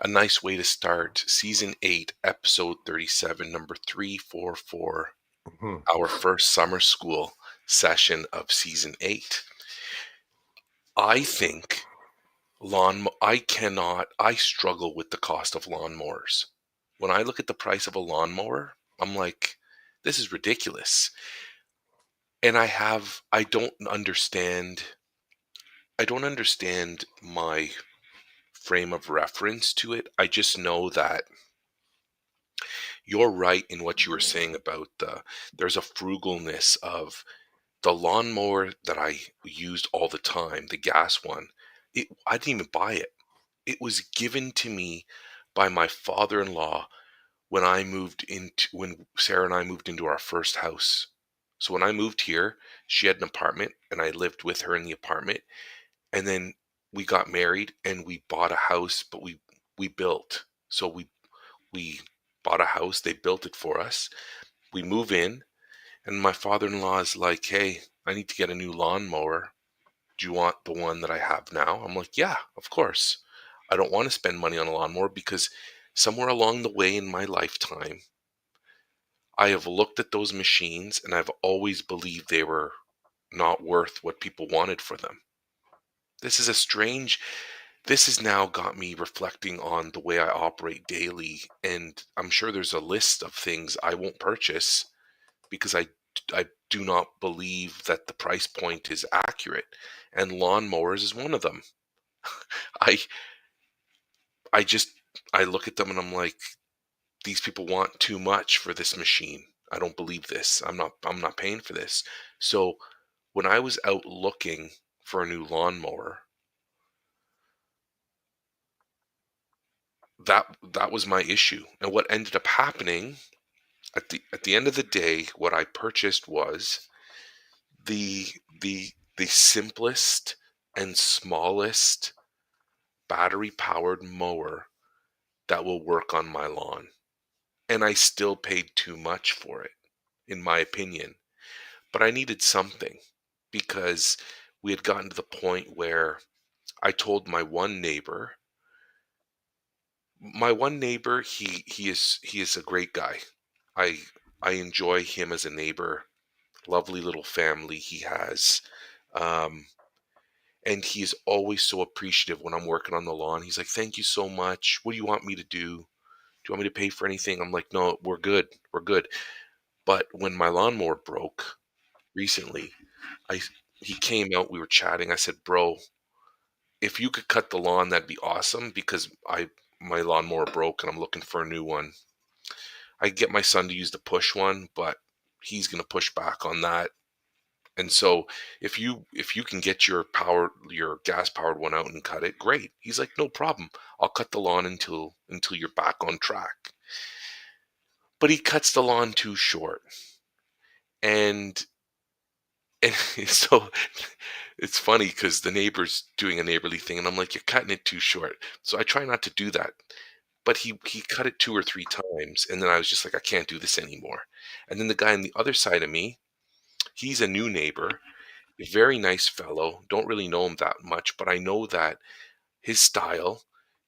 A nice way to start season 8, episode 37, number 344, Mhm. our first summer school session of season 8. I think I struggle with the cost of lawnmowers. When I look at the price of a lawnmower, I'm like, this is ridiculous. And I don't understand my frame of reference to it. I just know that you're right in what you were saying about there's a frugalness of the lawnmower that I used all the time, the gas one. I didn't even buy it. It was given to me by my father-in-law when Sarah and I moved into our first house. So when I moved here, she had an apartment and I lived with her in the apartment. And then we got married and we bought a house, but we built. So we bought a house, they built it for us. We move in, and my father-in-law is like, "Hey, I need to get a new lawnmower. Do you want the one that I have now?" I'm like, "Yeah, of course." I don't want to spend money on a lawnmower because somewhere along the way in my lifetime, I have looked at those machines and I've always believed they were not worth what people wanted for them. This is a strange This has now got me reflecting on the way I operate daily, and I'm sure there's a list of things I won't purchase because I do not believe that the price point is accurate, and lawnmowers is one of them. I I just I look at them and I'm like, these people want too much for this machine. I don't believe this. I'm not paying for this. So when I was out looking for a new lawnmower, that was my issue. And what ended up happening at the end of the day, what I purchased was the the simplest and smallest battery powered mower that will work on my lawn. And I still paid too much for it, in my opinion. But I needed something because we had gotten to the point where I told my one neighbor, he is a great guy. I I enjoy him as a neighbor. Lovely little family he has. Um, and he's always so appreciative when I'm working on the lawn. He's like, "Thank you so much. What do you want me to do? Do you want me to pay for anything?" I'm like, "No, we're good. We're good." But when my lawnmower broke recently, I he came out, we were chatting. I said, "Bro, if you could cut the lawn, that'd be awesome because my lawnmower broke and I'm looking for a new one. I get my son to use the push one, but he's gonna push back on that. And so if you can get your gas powered one out and cut it, great." He's like, "No problem. I'll cut the lawn until you're back on track." But he cuts the lawn too short. And and so it's funny because the neighbor's doing a neighborly thing and I'm like, "You're cutting it too short." So I try not to do that. But he cut it 2 or 3 times and then I was just like, "I can't do this anymore." And then the guy on the other side of me, he's a new neighbor, a very nice fellow, don't really know him that much, but I know that his style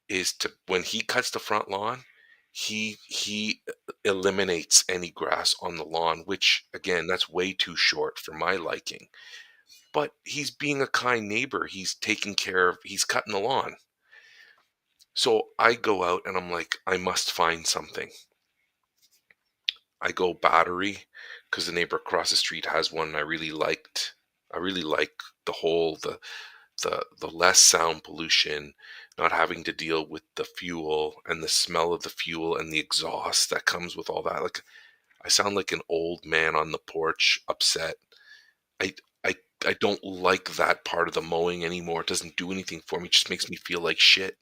is to when he cuts the front lawn, he eliminates any grass on the lawn, which again, that's way too short for my liking. But he's being a kind neighbor. He's cutting the lawn. So I go out and I'm like, I must find something. I go battery because the neighbor across the street has one and I really liked. I really like the less sound pollution, not having to deal with the fuel and the smell of the fuel and the exhaust that comes with all that. Like I sound like an old man on the porch, upset. I I I don't like that part of the mowing anymore. It doesn't do anything for me. It just makes me feel like shit.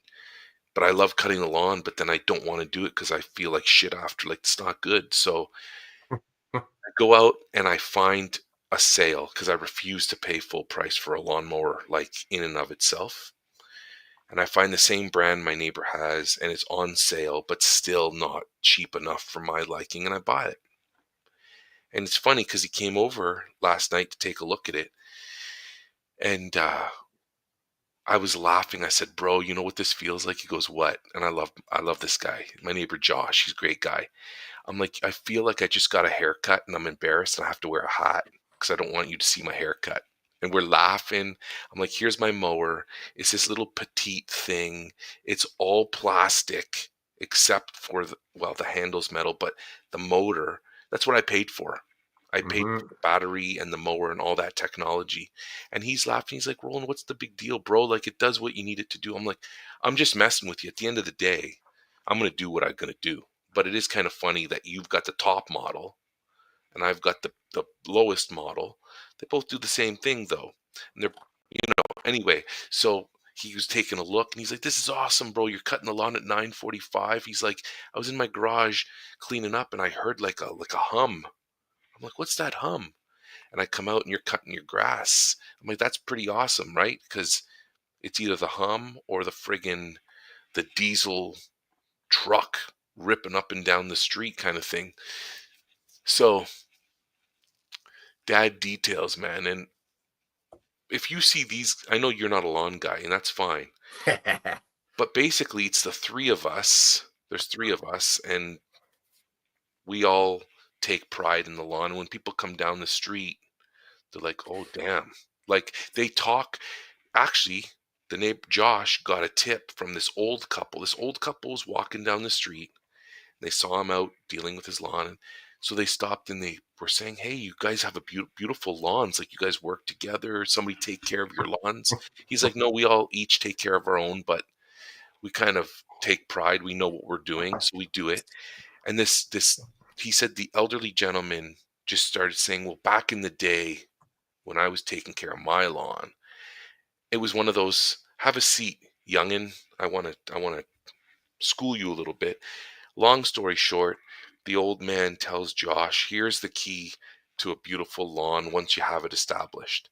But I love cutting the lawn, but then I don't want to do it because I feel like shit after. Like it's not good. So I go out and I find a sale because I refuse to pay full price for a lawnmower, like in and of itself. And I find the same brand my neighbor has, and it's on sale, but still not cheap enough for my liking, and I buy it. And it's funny because he came over last night to take a look at it, and I was laughing. I said, "Bro, you know what this feels like?" He goes, "What?" And I love this guy. My neighbor Josh, he's a great guy. I'm like, "I feel like I just got a haircut and I'm embarrassed and I have to wear a hat because I don't want you to see my haircut." And we're laughing. I'm like, "Here's my mower. It's this little petite thing. It's all plastic except for the handle's metal, but the motor, that's what I paid for. I paid for Hmm. the battery and the mower and all that technology." And he's laughing. He's like, "Roland, what's the big deal, bro? Like, it does what you need it to do." I'm like, "I'm just messing with you. At the end of the day, I'm going to do what I'm going to do." But it is kind of funny that you've got the top model and I've got the lowest model. They both do the same thing though. And they're, anyway, so he was taking a look and he's like, "This is awesome, bro. You're cutting the lawn at 9:45." He's like, "I was in my garage cleaning up and I heard like a hum." I'm like, "What's that hum?" And I come out and you're cutting your grass. I'm like, "That's pretty awesome, right?" Because it's either the hum or the diesel truck ripping up and down the street kind of thing. So dad details, man. And if you see these, I know you're not a lawn guy, and that's fine. But basically, it's the three of us. There's three of us, and we all take pride in the lawn. And when people come down the street, they're like, "Oh, damn!" Like they talk. Actually, the neighbor Josh got a tip from this old couple. This old couple was walking down the street. They saw him out dealing with his lawn, and so they stopped and they were saying, "Hey, you guys have a beautiful lawns. Like you guys work together. Somebody take care of your lawns." He's like, "No, we all each take care of our own, but we kind of take pride. We know what we're doing, so we do it." And he said the elderly gentleman just started saying, "Well, back in the day when I was taking care of my lawn, it was one of those, have a seat, youngin. I want to school you a little bit." Long story short, the old man tells Josh, "Here's the key to a beautiful lawn once you have it established."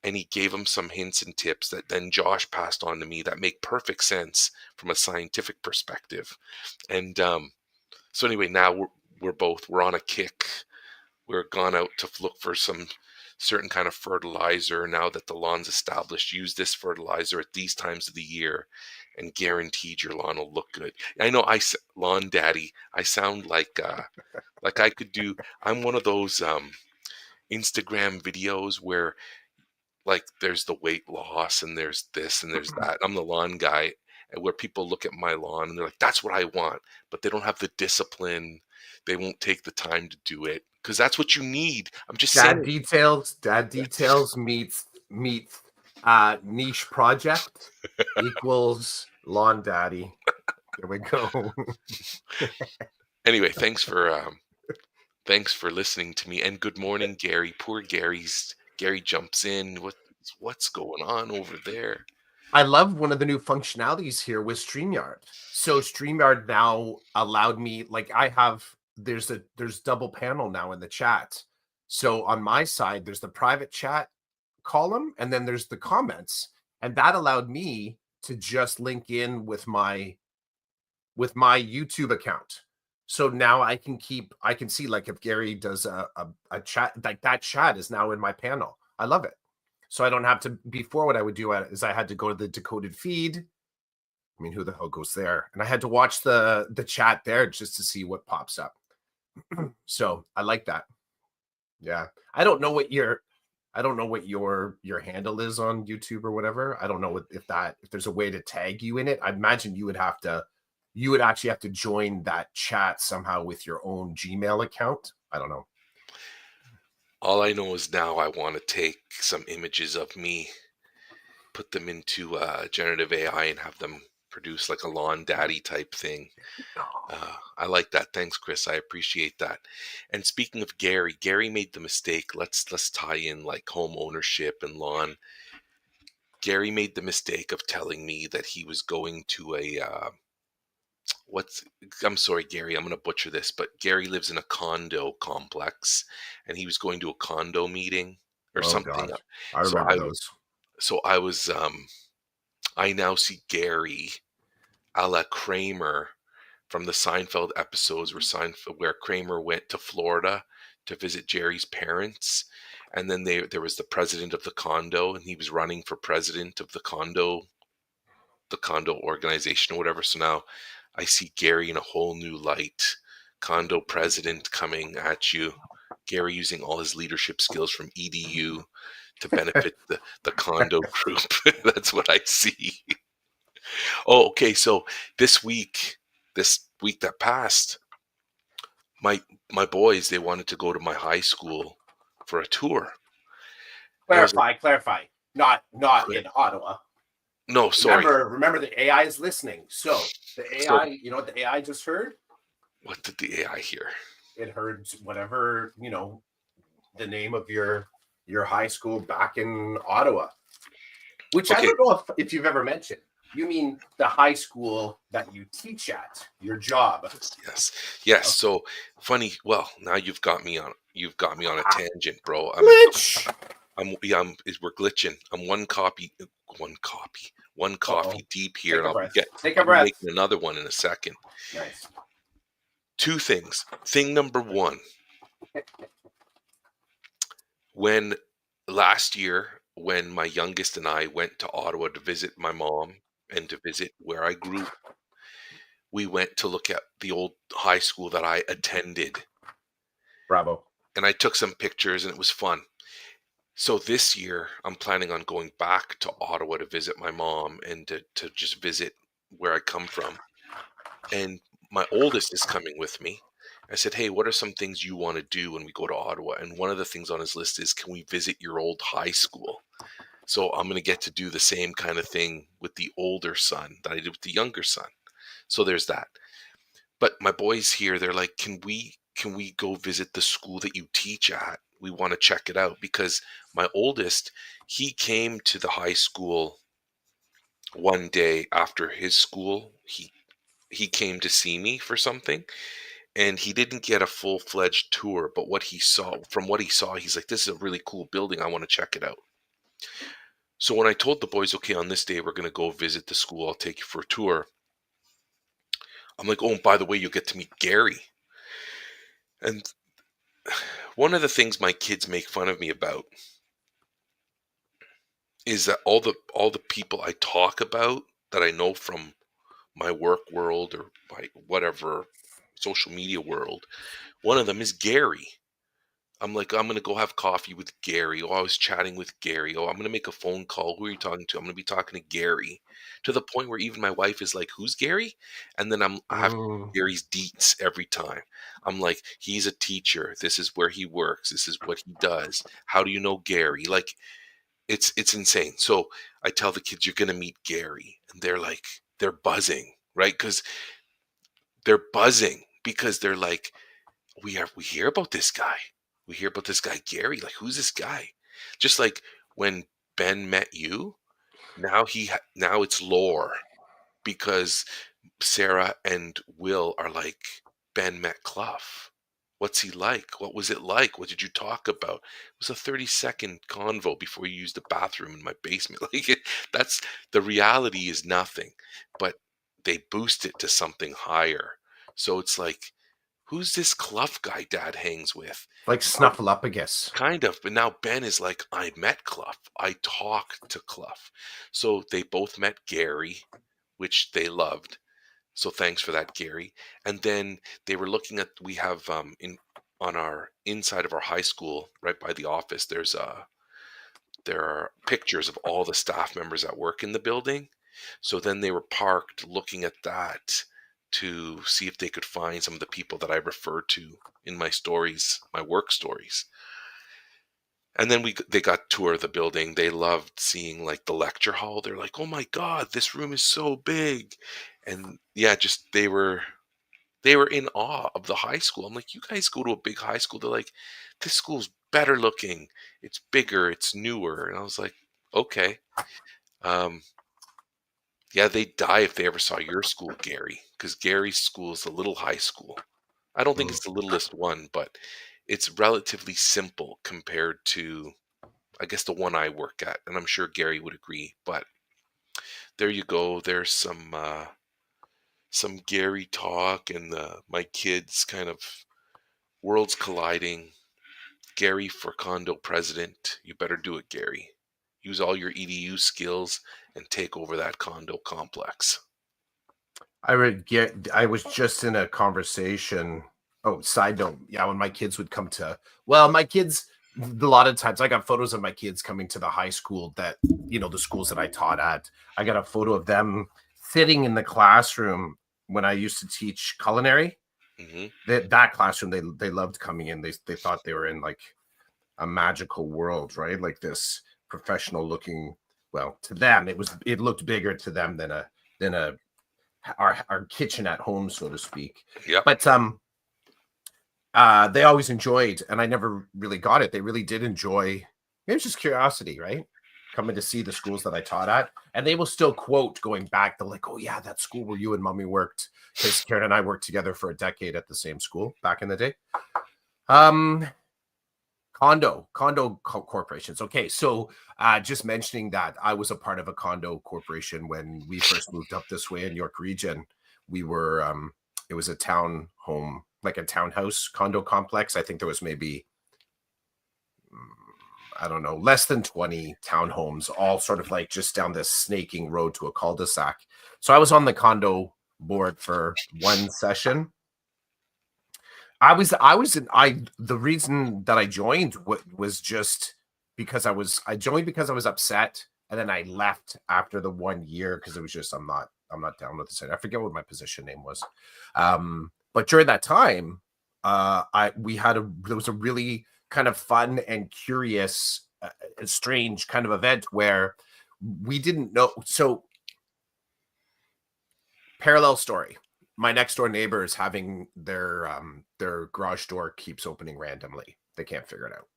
And he gave him some hints and tips that then Josh passed on to me that make perfect sense from a scientific perspective. And so anyway, now we're on a kick. We're gone out to look for some certain kind of fertilizer now that the lawn's established. Use this fertilizer at these times of the year, and guaranteed your lawn will look good. I know lawn daddy. I sound like I could do. I'm one of those Instagram videos where like there's the weight loss and there's this and there's that. I'm the lawn guy, and where people look at my lawn and they're like, "That's what I want," but they don't have the discipline. They won't take the time to do it because that's what you need. I'm just saying. Dad details meets niche project equals lawn daddy. There we go. Anyway, thanks for listening to me, and good morning, Gary. Poor Gary jumps in. What's going on over there? I love one of the new functionalities here with StreamYard. So StreamYard now allowed me, like I have, there's double panel now in the chat. So on my side, there's the private chat column, and then there's the comments, and that allowed me to just link in with my YouTube account. So now I can see like if Gary does a chat, like that chat is now in my panel. I love it. So I don't have to, before what I would do is I had to go to the decoded feed. I mean, who the hell goes there? And I had to watch the chat there just to see what pops up. So I like that. Yeah. I don't know what your handle is on YouTube or whatever. I don't know if there's a way to tag you in it. I imagine you would actually have to join that chat somehow with your own Gmail account. I don't know. All I know is now I want to take some images of me, put them into generative AI, and have them produce like a lawn daddy type thing. I like that. Thanks, Chris. I appreciate that. And speaking of Gary, Gary made the mistake. Let's tie in like home ownership and lawn. Gary made the mistake of telling me that he was going to a what's I'm sorry, Gary, I'm going to butcher this, but Gary lives in a condo complex, and he was going to a condo meeting or Oh something. God. I So remember those. I was I now see Gary a la Kramer from the Seinfeld episodes where Kramer went to Florida to visit Jerry's parents, and then there was the president of the condo, and he was running for president of the condo the condo organization or whatever. So now I see Gary in a whole new light. Condo president coming at you. Gary using all his leadership skills from EDU to benefit the condo group. That's what I see. Oh, okay. So this week, this week that passed, my my boys, they wanted to go to my high school for a tour. And I was like, Clarify. Not "Great." in Ottawa. No, sorry. Remember the AI is listening. So the So AI, you know what the AI just heard? what did the AI hear? It heard whatever, the name of your high school back in Ottawa, which I Okay, don't know if you've ever mentioned. You mean the high school that you teach at, your job. yes, yes, yes. Okay. So funny. Well, now you've got me on a Ah, tangent, bro. glitch. Yeah, we're glitching. I'm one Uh-oh. coffee deep here, Take and a I'll be breath. Take a I'll be breath. making another one in a second. Nice. Two things. Thing number one, when last year, when my youngest and I went to Ottawa to visit my mom and to visit where I grew, we went to look at the old high school that I attended, Bravo. and I took some pictures, and it was fun. So this year, I'm planning on going back to Ottawa to visit my mom and to just visit where I come from. And my oldest is coming with me. I said, "Hey, what are some things you want to do when we go to Ottawa?" And one of the things on his list is, "Can we visit your old high school?" So I'm going to get to do the same kind of thing with the older son that I did with the younger son. So there's that. But my boys here, they're like, can we go visit the school that you teach at? We want to check it out because my oldest, he came to the high school one day after his school. He came to see me for something, and he didn't get a full-fledged tour, but what he saw, he's like, "This is a really cool building. I want to check it out." So when I told the boys, "Okay, on this day we're going to go visit the school. I'll take you for a tour." I'm like, "Oh, and by the way, you'll get to meet Gary." And one of the things my kids make fun of me about is that all the people I talk about that I know from my work world or my whatever social media world, one of them is Gary. I'm like, I'm gonna go have coffee with Gary. Oh, I was chatting with Gary. Oh, I'm gonna make a phone call. Who are you talking to? I'm gonna be talking to Gary. To the point where even my wife is like, "Who's Gary?" And then I have Mm, Gary's deets every time. I'm like, "He's a teacher. This is where he works. This is what he does. How do you know Gary?" Like, it's insane. So I tell the kids, "You're gonna meet Gary," and they're buzzing, right? Because they're buzzing because they're like, we hear about this guy. We hear about this guy Gary. Like, who's this guy? Just like when Ben met you, now it's lore because Sarah and Will are like, Ben met Clough. What's he like? What was it like? What did you talk about? It was a 30-second convo before you used the bathroom in my basement. That's the reality is nothing, but they boost it to something higher. So it's like, who's this Clough guy Dad hangs with? like Now, Snuffleupagus. kind of, but now Ben is like, I met Clough. I talked to Clough. So they both met Gary, which they loved. So thanks for that, Gary. And then they were looking at we have in on our inside of our high school, right by the office, there are pictures of all the staff members that work in the building. So then they were parked looking at that to see if they could find some of the people that I refer to in my stories, my work stories. And then they got tour of the building. They loved seeing like the lecture hall. They're like, "Oh my god, this room is so big." And yeah, just they were in awe of the high school. I'm like, "You guys go to a big high school." They're like, "This school's better looking. It's bigger, it's newer." And I was like, "Okay." Um yeah, they'd die if they ever saw your school, Gary, because Gary's school is a little high school. I don't think Mm. it's the littlest one, but it's relatively simple compared to, I guess, the one I work at, and I'm sure Gary would agree. But there you go. There's some Gary talk, and my kids kind of worlds colliding. Gary for condo president. You better do it, Gary. Use all your EDU skills and take over that condo complex. I was just in a conversation. Oh, side note. Yeah, when my kids would come to, well, my kids, a lot of times I got photos of my kids coming to the high school that, the schools that I taught at. I got a photo of them sitting in the classroom when I used to teach culinary. Hmm. That classroom, they loved coming in. They thought they were in like a magical world, right? Like this professional looking, well, to them, it looked bigger to them than a our kitchen at home, so to speak. Yep. But they always enjoyed, and I never really got it. They really did enjoy. It was just curiosity, right? Coming to see the schools that I taught at, and they will still quote going back to like, "Oh yeah, that school where you and mommy worked," because Karen and I worked together for a decade at the same school back in the day. Um, corporations. Okay, so just mentioning that I was a part of a condo corporation when we first moved up this way in York Region. We were it was a town home, like a townhouse condo complex. I think there was maybe I don't know, less than 20 townhomes, all sort of like just down this snaking road to a cul-de-sac. So I was on the condo board for one session. The reason that I joined was just because I joined because I was upset, and then I left after the 1 year because it was just I'm not down with this. I forget what my position name was. But during that time, I we had a there was a really kind of fun and curious, strange kind of event where we didn't know. So parallel story. My next door neighbor is having their garage door keeps opening randomly. They can't figure it out.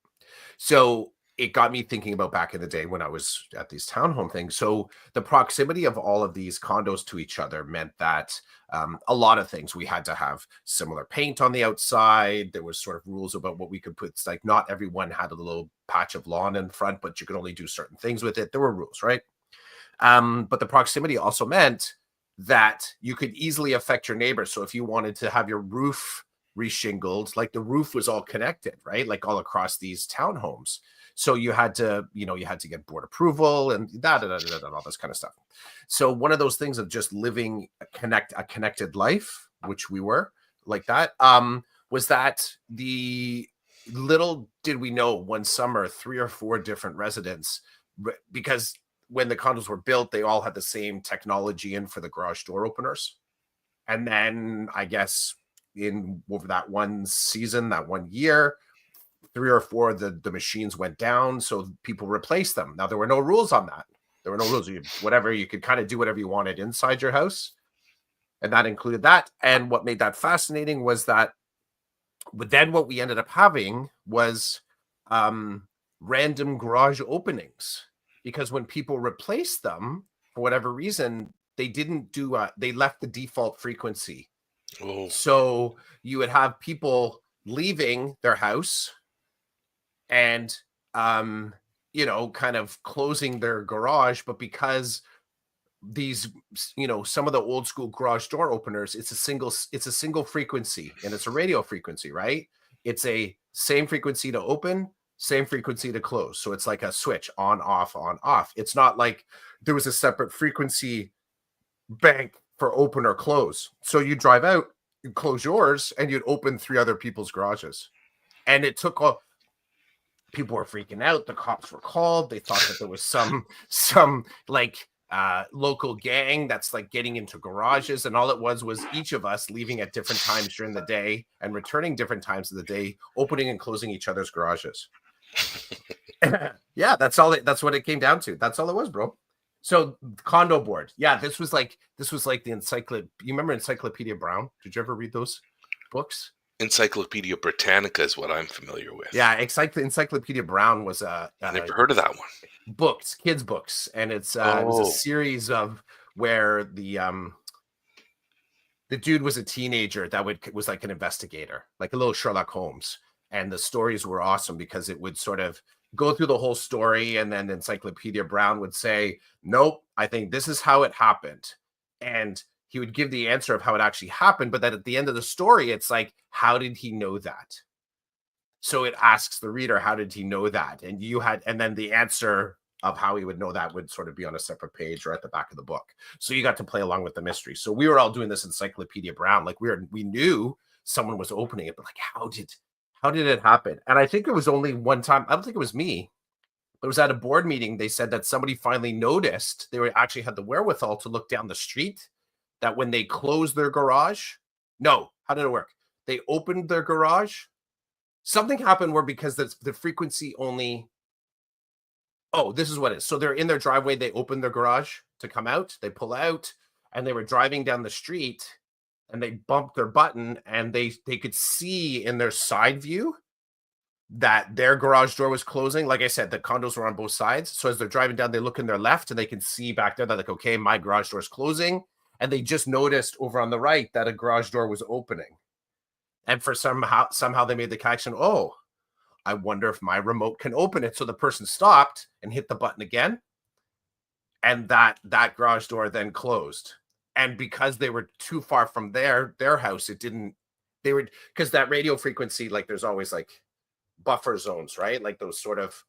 So it got me thinking about back in the day when I was at these townhome things. So the proximity of all of these condos to each other meant that a lot of things we had to have similar paint on the outside. There was sort of rules about what we could put. It's like not everyone had a little patch of lawn in front, but you could only do certain things with it. There were rules, right? But the proximity also meant that you could easily affect your neighbor. So if you wanted to have your roof reshingled, like the roof was all connected, right? Like all across these townhomes. So you had to, you had to get board approval and all this kind of stuff. So one of those things of just living a connected life, which we were like that, was that the little did we know one summer, 3 or 4 different residents, because when the condos were built, they all had the same technology in for the garage door openers. And then I guess in over that one season, that 1 year, 3 or 4 of the machines went down. So people replaced them. Now there were no rules on that. There were no rules. You could kind of do whatever you wanted inside your house. And that included that. And what made that fascinating was that but then what we ended up having was random garage openings because when people replaced them for whatever reason, they didn't do they left the default frequency. Oh, So you would have people leaving their house and kind of closing their garage, but because these some of the old school garage door openers, it's a single frequency and it's a radio frequency, right? It's a same frequency to open, same frequency to close. So it's like a switch on off. It's not like there was a separate frequency bank for open or close. So you drive out, you close yours, and you'd open 3 other people's garages. And it took all people were freaking out. The cops were called. They thought that there was some like local gang that's like getting into garages, and all it was each of us leaving at different times during the day and returning different times of the day, opening and closing each other's garages. Yeah, that's what it came down to. That's all it was, bro. So condo board. Yeah, this was like the encyclopedia. You remember Encyclopedia Brown? Did you ever read those books? Encyclopedia Britannica is what I'm familiar with. Yeah, Encyclopedia Brown was I never heard of that one. Kids books, and it was a Oh, series of where the dude was a teenager that was like an investigator, like a little Sherlock Holmes, and the stories were awesome because it would sort of go through the whole story, and then Encyclopedia Brown would say, "Nope, I think this is how it happened," and he would give the answer of how it actually happened, but then at the end of the story, it's like, how did he know that? So it asks the reader, how did he know that? And then the answer of how he would know that would sort of be on a separate page or at the back of the book. So you got to play along with the mystery. So we were all doing this Encyclopedia Brown. Like we knew someone was opening it, but like how did it happen? And I think it was only one time. I don't think it was me. It was at a board meeting. They said that somebody finally noticed they were actually had the wherewithal to look down the street, that when they closed their garage, no, how did it work? They opened their garage. Something happened where because the frequency only, oh, this is what it is. So they're in their driveway. They open their garage to come out. They pull out and they were driving down the street and they bumped their button and they could see in their side view that their garage door was closing. Like I said, the condos were on both sides. So as they're driving down, they look in their left and they can see back there. They're like, okay, my garage door is closing. And they just noticed over on the right that a garage door was opening. And for somehow they made the connection. Oh, I wonder if my remote can open it. So the person stopped and hit the button again. And that garage door then closed. And because they were too far from their house, because that radio frequency, like there's always like buffer zones, right? Like those sort of,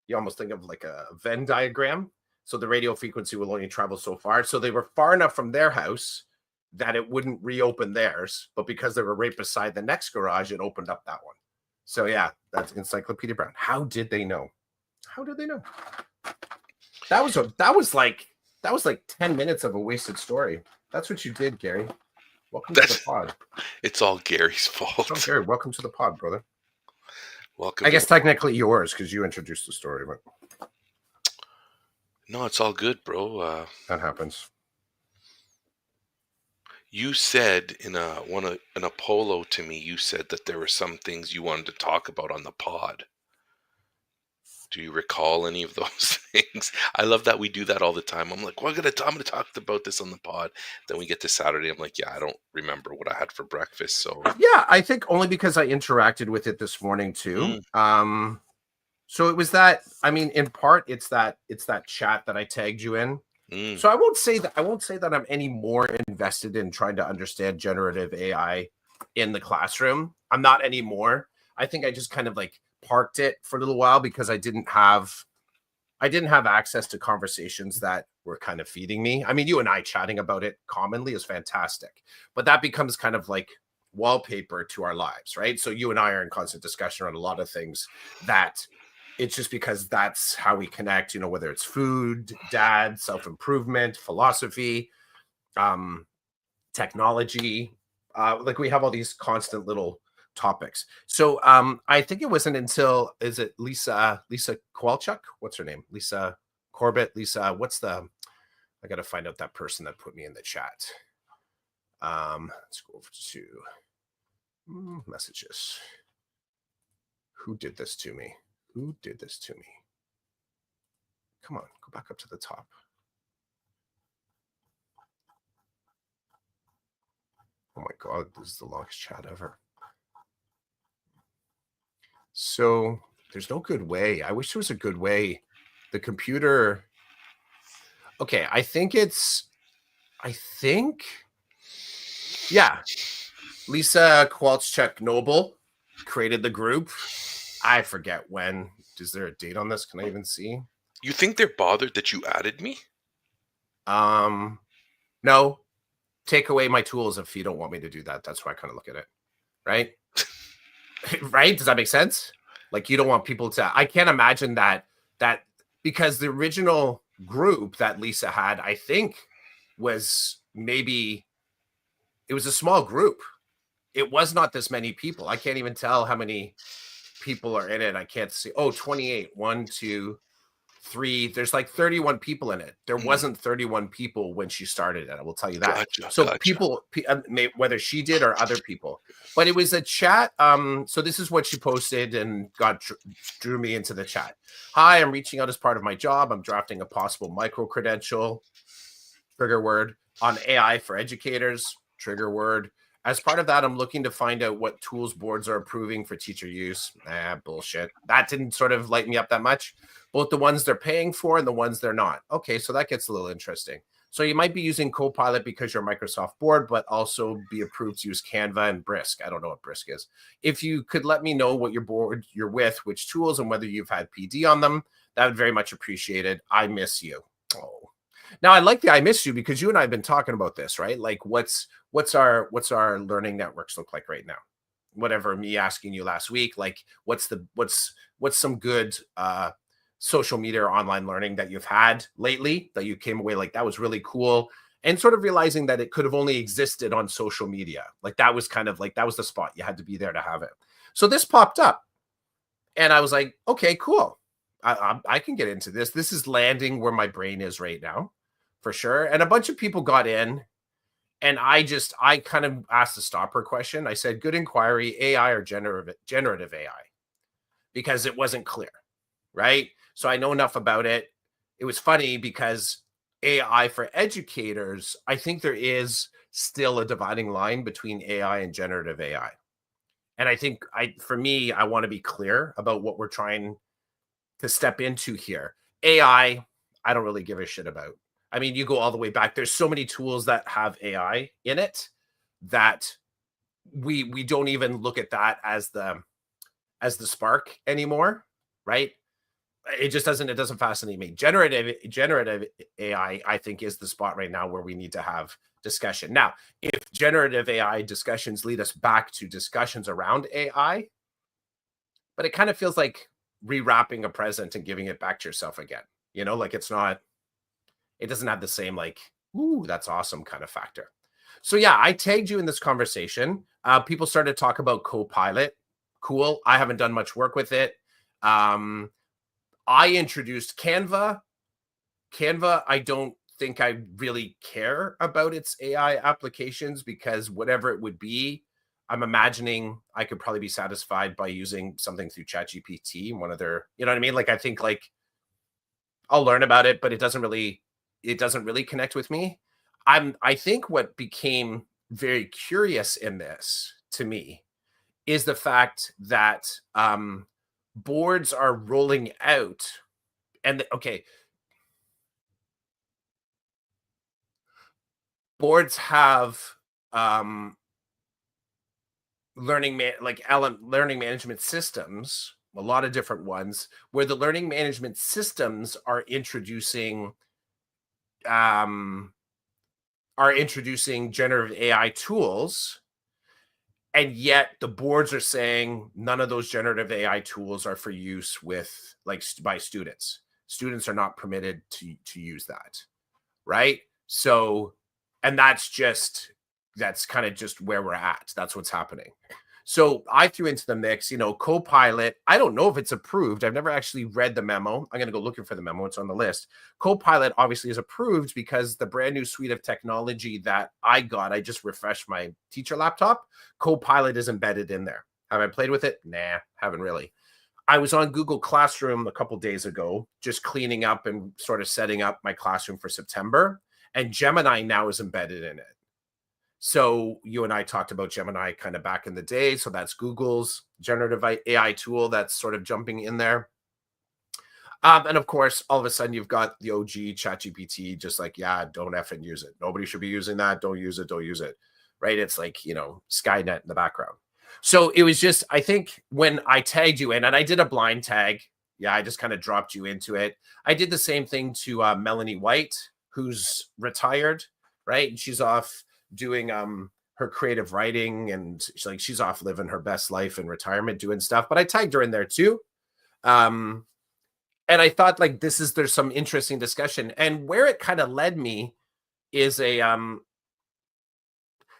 you almost think of like a Venn diagram. So the radio frequency will only travel so far. So they were far enough from their house that it wouldn't reopen theirs. But because they were right beside the next garage, it opened up that one. So yeah, that's Encyclopedia Brown. How did they know? How did they know? That was like 10 minutes of a wasted story. That's what you did, Gary. Welcome to the pod. It's all Gary's fault. Oh, Gary, welcome to the pod, brother. Welcome. I guess technically yours because you introduced the story, but no, it's all good, bro. That happens. You said in a polo to me, you said that there were some things you wanted to talk about on the pod. Do you recall any of those things? I love that we do that all the time. I'm like, well, I'm gonna talk about this on the pod. Then we get to Saturday. I'm like, yeah, I don't remember what I had for breakfast. So yeah, I think only because I interacted with it this morning too. So it was that. I mean, in part, it's that chat that I tagged you in. So I won't say that I'm any more invested in trying to understand generative AI in the classroom. I'm not anymore. I think I just kind of like parked it for a little while because I didn't have access to conversations that were kind of feeding me. I mean, you and I chatting about it commonly is fantastic, but that becomes kind of like wallpaper to our lives, right? So you and I are in constant discussion around a lot of things that it's just because that's how we connect, you know, whether it's food, dad, self-improvement, philosophy, technology, like we have all these constant little topics. So I think it wasn't until, is it Lisa Kowalchuk? What's her name? Lisa Corbett? Lisa, I got to find out that person that put me in the chat. Let's go over to messages. Who did this to me? Come on, go back up to the top. Oh my God, this is the longest chat ever. So there's no good way. I wish there was a good way. The computer. Okay, I think. Yeah. Lisa Kowalchuk Noble created the group. I forget when. Is there a date on this? Can I even see? You think they're bothered that you added me? No. Take away my tools if you don't want me to do that. That's why I kind of look at it. Right? Right? Does that make sense? Like you don't want people to. I can't imagine that because the original group that Lisa had, I think, was maybe it was a small group. It was not this many people. I can't even tell how many people are in it. I can't see. Oh, 28. 1, 2, 3. There's like 31 people in it. There wasn't 31 people when she started it. I will tell you that. Gotcha. People, whether she did or other people, but it was a chat. So this is what she posted and drew me into the chat. Hi, I'm reaching out as part of my job. I'm drafting a possible micro credential, trigger word, on AI for educators, trigger word. As part of that, I'm looking to find out what tools boards are approving for teacher use. Bullshit. That didn't sort of light me up that much. Both the ones they're paying for and the ones they're not. Okay, so that gets a little interesting. So you might be using Copilot because you're Microsoft board, but also be approved to use Canva and Brisk. I don't know what Brisk is. If you could let me know what your board you're with, which tools, and whether you've had PD on them, that would very much appreciated. I miss you. Oh. Now I like the I miss you because you and I have been talking about this, right? Like what's our learning networks look like right now? Whatever me asking you last week, like what's some good social media or online learning that you've had lately that you came away like that was really cool, and sort of realizing that it could have only existed on social media. Like that was kind of like that was the spot you had to be there to have it. So this popped up and I was like, okay, cool. I can get into this. This is landing where my brain is right now for sure. And a bunch of people got in, and I kind of asked the stopper question. I said, good inquiry, AI or generative AI, because it wasn't clear, right? So I know enough about it. It was funny because AI for educators, I think there is still a dividing line between AI and generative AI. And I think for me, I want to be clear about what we're trying to step into here. I don't really give a shit about. I mean, you go all the way back. There's so many tools that have AI in it that we don't even look at that as the spark anymore, right? It doesn't fascinate me. Generative AI, I think, is the spot right now where we need to have discussion. Now, if generative AI discussions lead us back to discussions around AI, but it kind of feels like rewrapping a present and giving it back to yourself again. Like it doesn't have the same like, ooh, that's awesome kind of factor. So yeah, I tagged you in this conversation. People started to talk about Copilot. Cool. I haven't done much work with it. I introduced Canva. Canva, I don't think I really care about its AI applications because whatever it would be, I'm imagining I could probably be satisfied by using something through ChatGPT, one of their, you know what I mean? Like I think like I'll learn about it, but it doesn't really connect with me. I think what became very curious in this to me is the fact that boards are rolling out, and okay, boards have um learning management systems, a lot of different ones, where the learning management systems um are introducing generative AI tools, and yet the boards are saying none of those generative AI tools are for use with by students. Students are not permitted to use that, right? So, and that's kind of just where we're at. That's what's happening. So I threw into the mix, Copilot. I don't know if it's approved. I've never actually read the memo. I'm going to go looking for the memo. It's on the list. Copilot obviously is approved because the brand new suite of technology that I just refreshed my teacher laptop. Copilot is embedded in there. Have I played with it? Nah, haven't really. I was on Google Classroom a couple days ago, just cleaning up and sort of setting up my classroom for September. And Gemini now is embedded in it. So you and I talked about Gemini kind of back in the day. So that's Google's generative AI tool that's sort of jumping in there. And of course, all of a sudden you've got the OG ChatGPT, just like, yeah, don't effing use it. Nobody should be using that. Don't use it. Don't use it. Right. It's like, Skynet in the background. So it was just, I think when I tagged you in, and I did a blind tag, yeah, I just kind of dropped you into it. I did the same thing to Melanie White, who's retired, right? And she's off doing her creative writing, and she's off living her best life in retirement doing stuff. But I tagged her in there too. Um, and I thought like there's some interesting discussion. And where it kind of led me is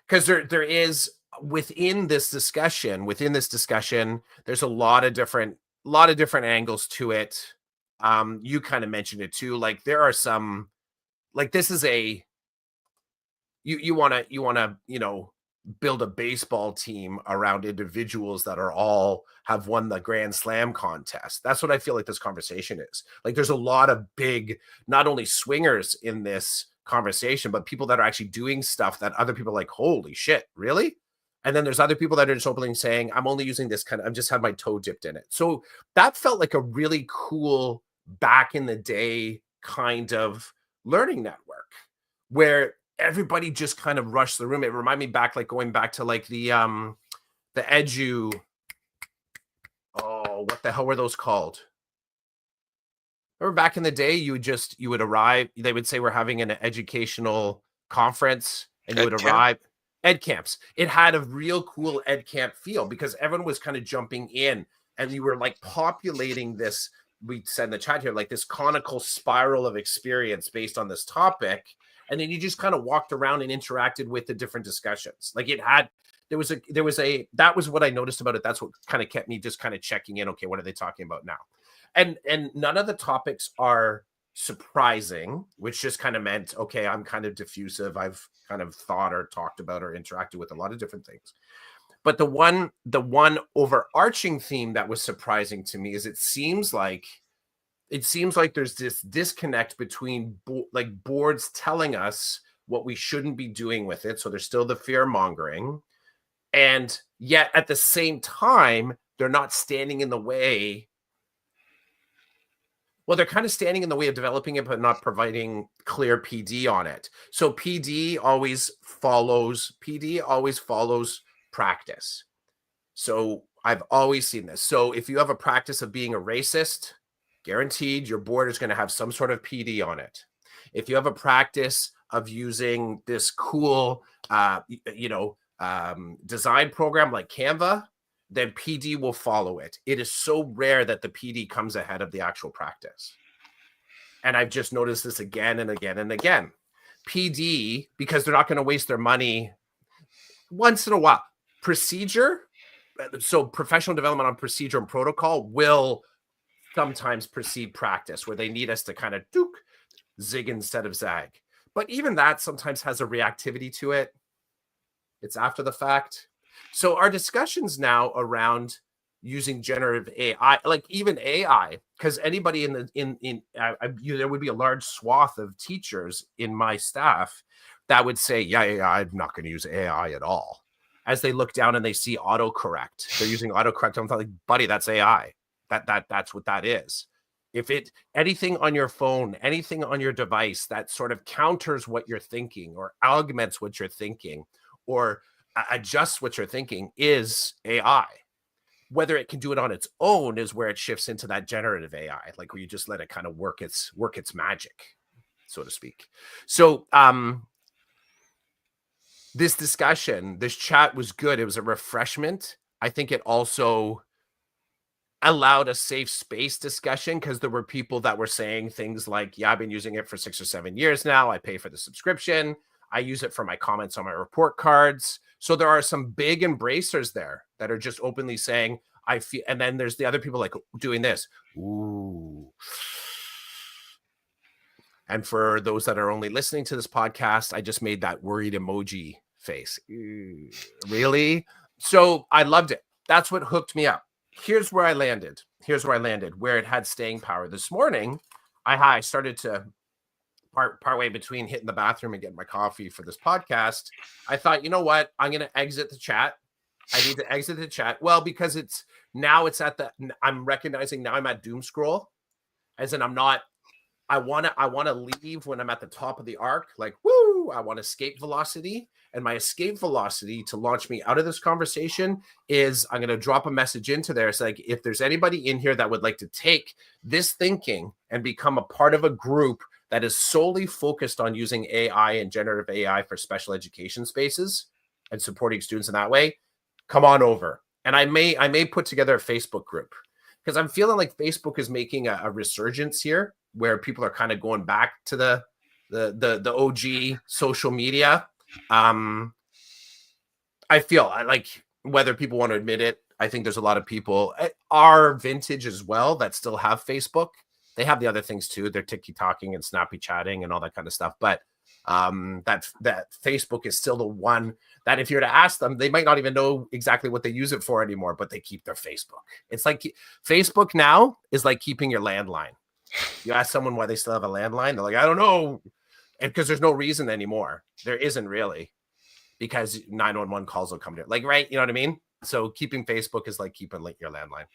because there is within this discussion, there's a lot of different angles to it. You kind of mentioned it too. Like there are some, like this is a you want to build a baseball team around individuals that are all have won the grand slam contest. That's what I feel like this conversation is. Like there's a lot of big, not only swingers in this conversation, but people that are actually doing stuff that other people are like, holy shit, really? And then there's other people that are just openly saying, I'm only using this I've just had my toe dipped in it. So that felt like a really cool back in the day kind of learning network where everybody just kind of rushed the room. It reminded me back, like going back to like the edu. Oh, what the hell were those called? Remember back in the day, you would arrive. They would say we're having an educational conference, and you Ed would camp. arrive. Ed camps. It had a real cool ed camp feel because everyone was kind of jumping in, and you were like populating this. We said in the chat here, like this conical spiral of experience based on this topic, and then you just kind of walked around and interacted with the different discussions. Like it had. There was a that was what I noticed about it. That's what kind of kept me just kind of checking in. Okay, what are they talking about now? And none of the topics are surprising, which just kind of meant, okay, I'm kind of diffusive. I've kind of thought or talked about or interacted with a lot of different things. But the one overarching theme that was surprising to me is it seems like there's this disconnect between like boards telling us what we shouldn't be doing with it. So there's still the fear mongering. And yet at the same time, they're not standing in the way. Well, they're kind of standing in the way of developing it, but not providing clear PD on it. So PD always follows practice. So I've always seen this. So if you have a practice of being a racist, guaranteed your board is going to have some sort of PD on it. If you have a practice of using this cool, design program like Canva, then PD will follow it. It is so rare that the PD comes ahead of the actual practice. And I've just noticed this again and again and again. PD, because they're not going to waste their money once in a while. Procedure, so professional development on procedure and protocol will sometimes precede practice where they need us to kind of zig instead of zag. But even that sometimes has a reactivity to it. It's after the fact. So our discussions now around using generative AI, like even AI, because anybody there would be a large swath of teachers in my staff that would say, yeah, I'm not going to use AI at all. As they look down and they see autocorrect, they're using autocorrect. I'm like, buddy, that's AI. That's what that is. If anything on your phone, anything on your device that sort of counters what you're thinking or augments what you're thinking or adjusts what you're thinking is AI. Whether it can do it on its own is where it shifts into that generative AI, like where you just let it kind of work its magic, so to speak. So this discussion, this chat was good. It was a refreshment. I think it also allowed a safe space discussion because there were people that were saying things like, yeah, I've been using it for 6 or 7 years now. I pay for the subscription. I use it for my comments on my report cards. So there are some big embracers there that are just openly saying, I feel, and then there's the other people like doing this. Ooh. And for those that are only listening to this podcast, I just made that worried emoji face. Really? So I loved it. That's what hooked me up. Here's where I landed, where it had staying power. This morning, I started to partway between hitting the bathroom and getting my coffee for this podcast. I thought, you know what? I'm going to exit the chat. I need to exit the chat. Well, because I'm recognizing now I'm at doom scroll, as in I want to leave when I'm at the top of the arc, like, woo, I want escape velocity. And my escape velocity to launch me out of this conversation is I'm going to drop a message into there. It's like, if there's anybody in here that would like to take this thinking and become a part of a group that is solely focused on using AI and generative AI for special education spaces and supporting students in that way, come on over. And I may put together a Facebook group because I'm feeling like Facebook is making a resurgence here where people are kind of going back to the OG social media. I feel like, whether people want to admit it, I think there's a lot of people our vintage as well that still have Facebook. They have the other things too. They're TikToking and snappy chatting and all that kind of stuff. But that Facebook is still the one that if you're to ask them, they might not even know exactly what they use it for anymore, but they keep their Facebook. It's like Facebook now is like keeping your landline. You ask someone why they still have a landline, they're like, I don't know. And because there's no reason anymore. There isn't really, because 911 calls will come to it. Like, right? You know what I mean? So keeping Facebook is like keeping your landline.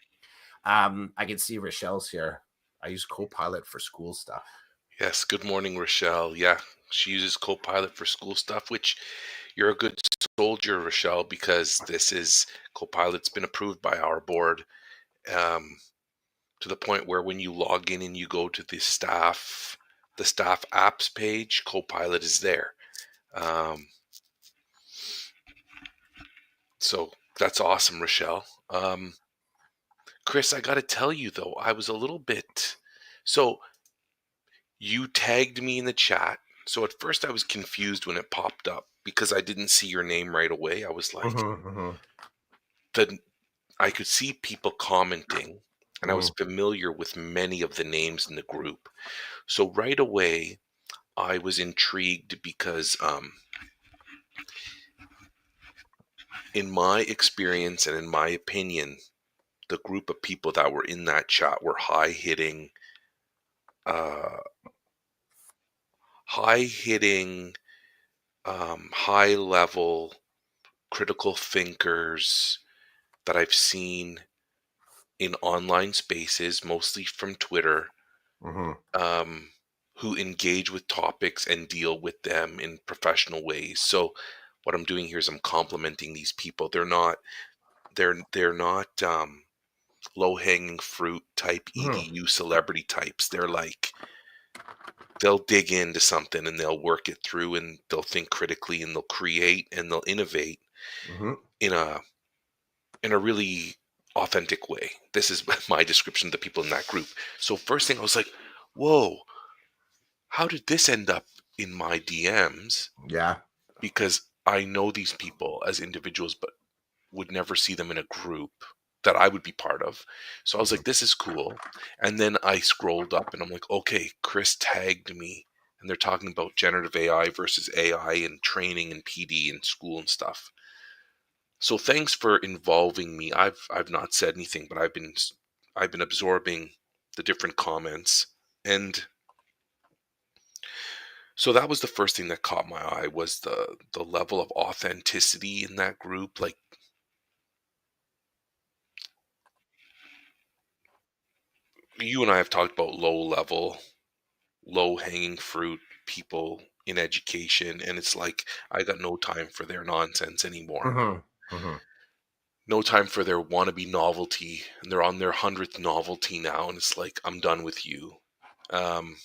I can see Rochelle's here. I use Copilot for school stuff. Yes, good morning, Rochelle. Yeah, she uses Copilot for school stuff, which you're a good soldier, Rochelle, because this is Copilot's been approved by our board, um, to the point where when you log in and you go to the staff apps page, Copilot is there. Um, so that's awesome, Rochelle. Chris, I got to tell you though, I was a little bit. So you tagged me in the chat. So at first I was confused when it popped up because I didn't see your name right away. I was like, Mhm, mhm, the I could see people commenting and I was mhm, familiar with many of the names in the group. So right away I was intrigued because in my experience and in my opinion, the group of people that were in that chat were uh high hitting, high level critical thinkers that I've seen in online spaces, mostly from Twitter, mhm. um, who engage with topics and deal with them in professional ways. So what I'm doing here is I'm complimenting these people. They're not low hanging fruit type Mhm, EDU celebrity types. They're like they'll dig into something and they'll work it through and they'll think critically and they'll create and they'll innovate mhm. in a really authentic way. This is my description of the people in that group. So first thing I was like, whoa, how did this end up in my DMs? Yeah, Because I know these people as individuals, but would never see them in a group that I would be part of. So I was mhm. like, this is cool. And then I scrolled up and I'm like, okay, Chris tagged me. And they're talking about generative AI versus AI and training and PD and school and stuff. So thanks for involving me. I've not said anything, but I've been absorbing the different comments. And so that was the first thing that caught my eye was the level of authenticity in that group. Like you and I have talked about low level, low hanging fruit people in education, and it's like I got no time for their nonsense anymore. Mhm, mhm. No time for their wannabe novelty, and they're on their 100th novelty now, and it's like I'm done with you. Um,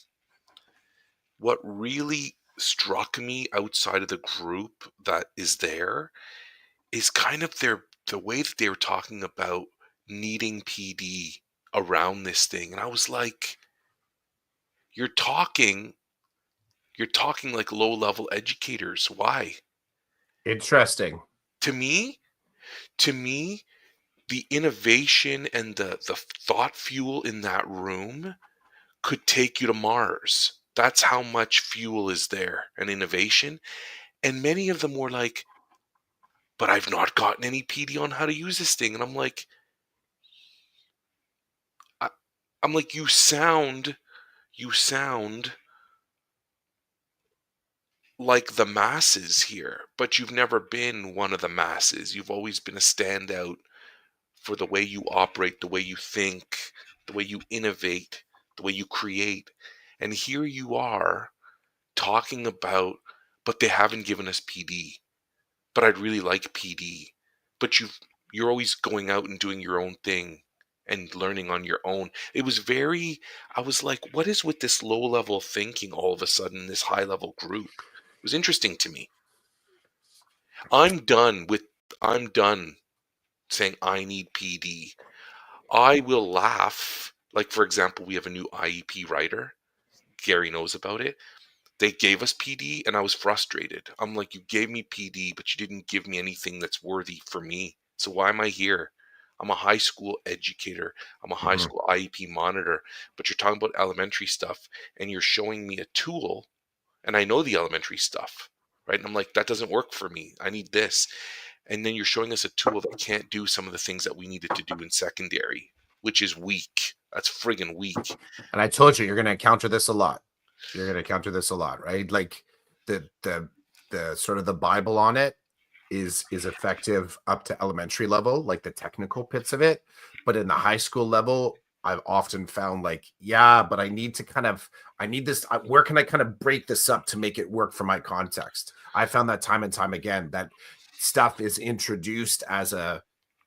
what really struck me outside of the group that is there is kind of the way that they were talking about needing PD around this thing. And I was like, you're talking, you're talking like low level educators. Why? Interesting. To me, to me, the innovation and the thought fuel in that room could take you to Mars. That's how much fuel is there and innovation. And many of them were like, but I've not gotten any PD on how to use this thing. And I, I'm like, you sound like the masses here, but you've never been one of the masses. You've always been a standout for the way you operate, the way you think, the way you innovate, the way you create. And here you are talking about, but they haven't given us PD. But I'd really like PD. But you're always going out and doing your own thing and learning on your own. It was very I was like, what is with this low level thinking all of a sudden in this high level group? It was interesting to me. I'm done with I'm done saying I need PD. I will laugh. Like for example, we have a new IEP writer. Gary knows about it. They gave us PD and I was frustrated. I'm like, you gave me PD, but you didn't give me anything that's worthy for me. So why am I here? I'm a high school educator. I'm a high Mhm. school IEP monitor, but you're talking about elementary stuff and you're showing me a tool and I know the elementary stuff, right? And I'm like, that doesn't work for me. I need this. And then you're showing us a tool that can't do some of the things that we needed to do in secondary, which is weak. That's friggin' weak. And I told you, you're gonna encounter this a lot. You're gonna encounter this a lot, right? Like the sort of the Bible on it is effective up to elementary level, like the technical bits of it. But in the high school level, I've often found like, yeah, but I need to kind of, I need this. Where can I kind of break this up to make it work for my context? I found that time and time again that stuff is introduced as a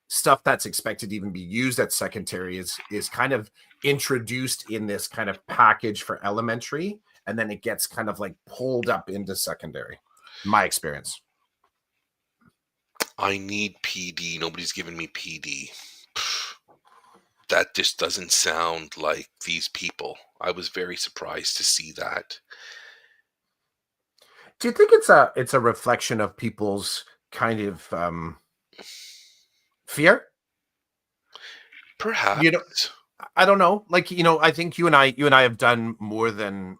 stuff that's expected to even be used at secondary is kind of introduced in this kind of package for elementary, and then it gets kind of like pulled up into secondary. My experience. I need PD. Nobody's giving me PD. That just doesn't sound like these people. I was very surprised to see that. Do you think it's a reflection of people's kind of fear? You know, Perhaps. I don't know. Like, I think you and I have done more than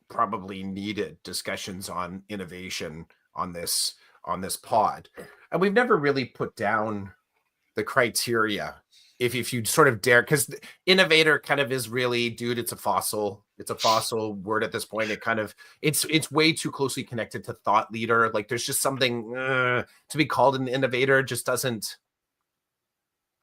probably needed discussions on innovation on this pod. And we've never really put down the criteria. If you sort of dare, because innovator kind of is really, dude, it's a fossil word at this point. It kind of it's way too closely connected to thought leader. Like there's just something to be called an innovator just doesn't.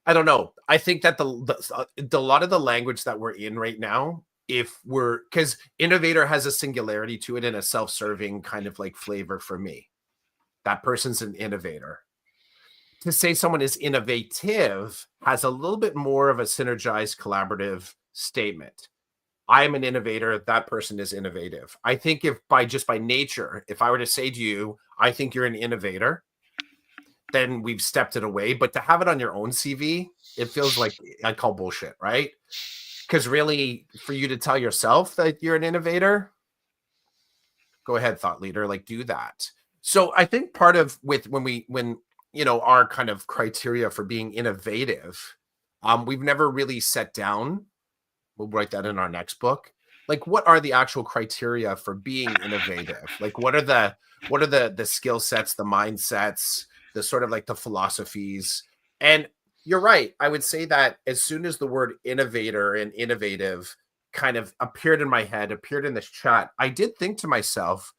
I don't know. I think that the lot of the language that we're in right now, if we're because innovator has a singularity to it and a self-serving kind of like flavor for me. That person's an innovator. To say someone is innovative has a little bit more of a synergized collaborative statement. I'm an innovator, that person is innovative. I think if by nature, if I were to say to you, I think you're an innovator, then we've stepped it away. But to have it on your own CV, it feels like I call bullshit, right? Because really, for you to tell yourself that you're an innovator, go ahead, thought leader, like do that. So I think part of with when our kind of criteria for being innovative, we've never really set down. We'll write that in our next book. Like, what are the actual criteria for being innovative? Like, what are the skill sets, the mindsets, the sort of like the philosophies? And you're right. I would say that as soon as the word innovator and innovative kind of appeared in my head, appeared in this chat, I did think to myself,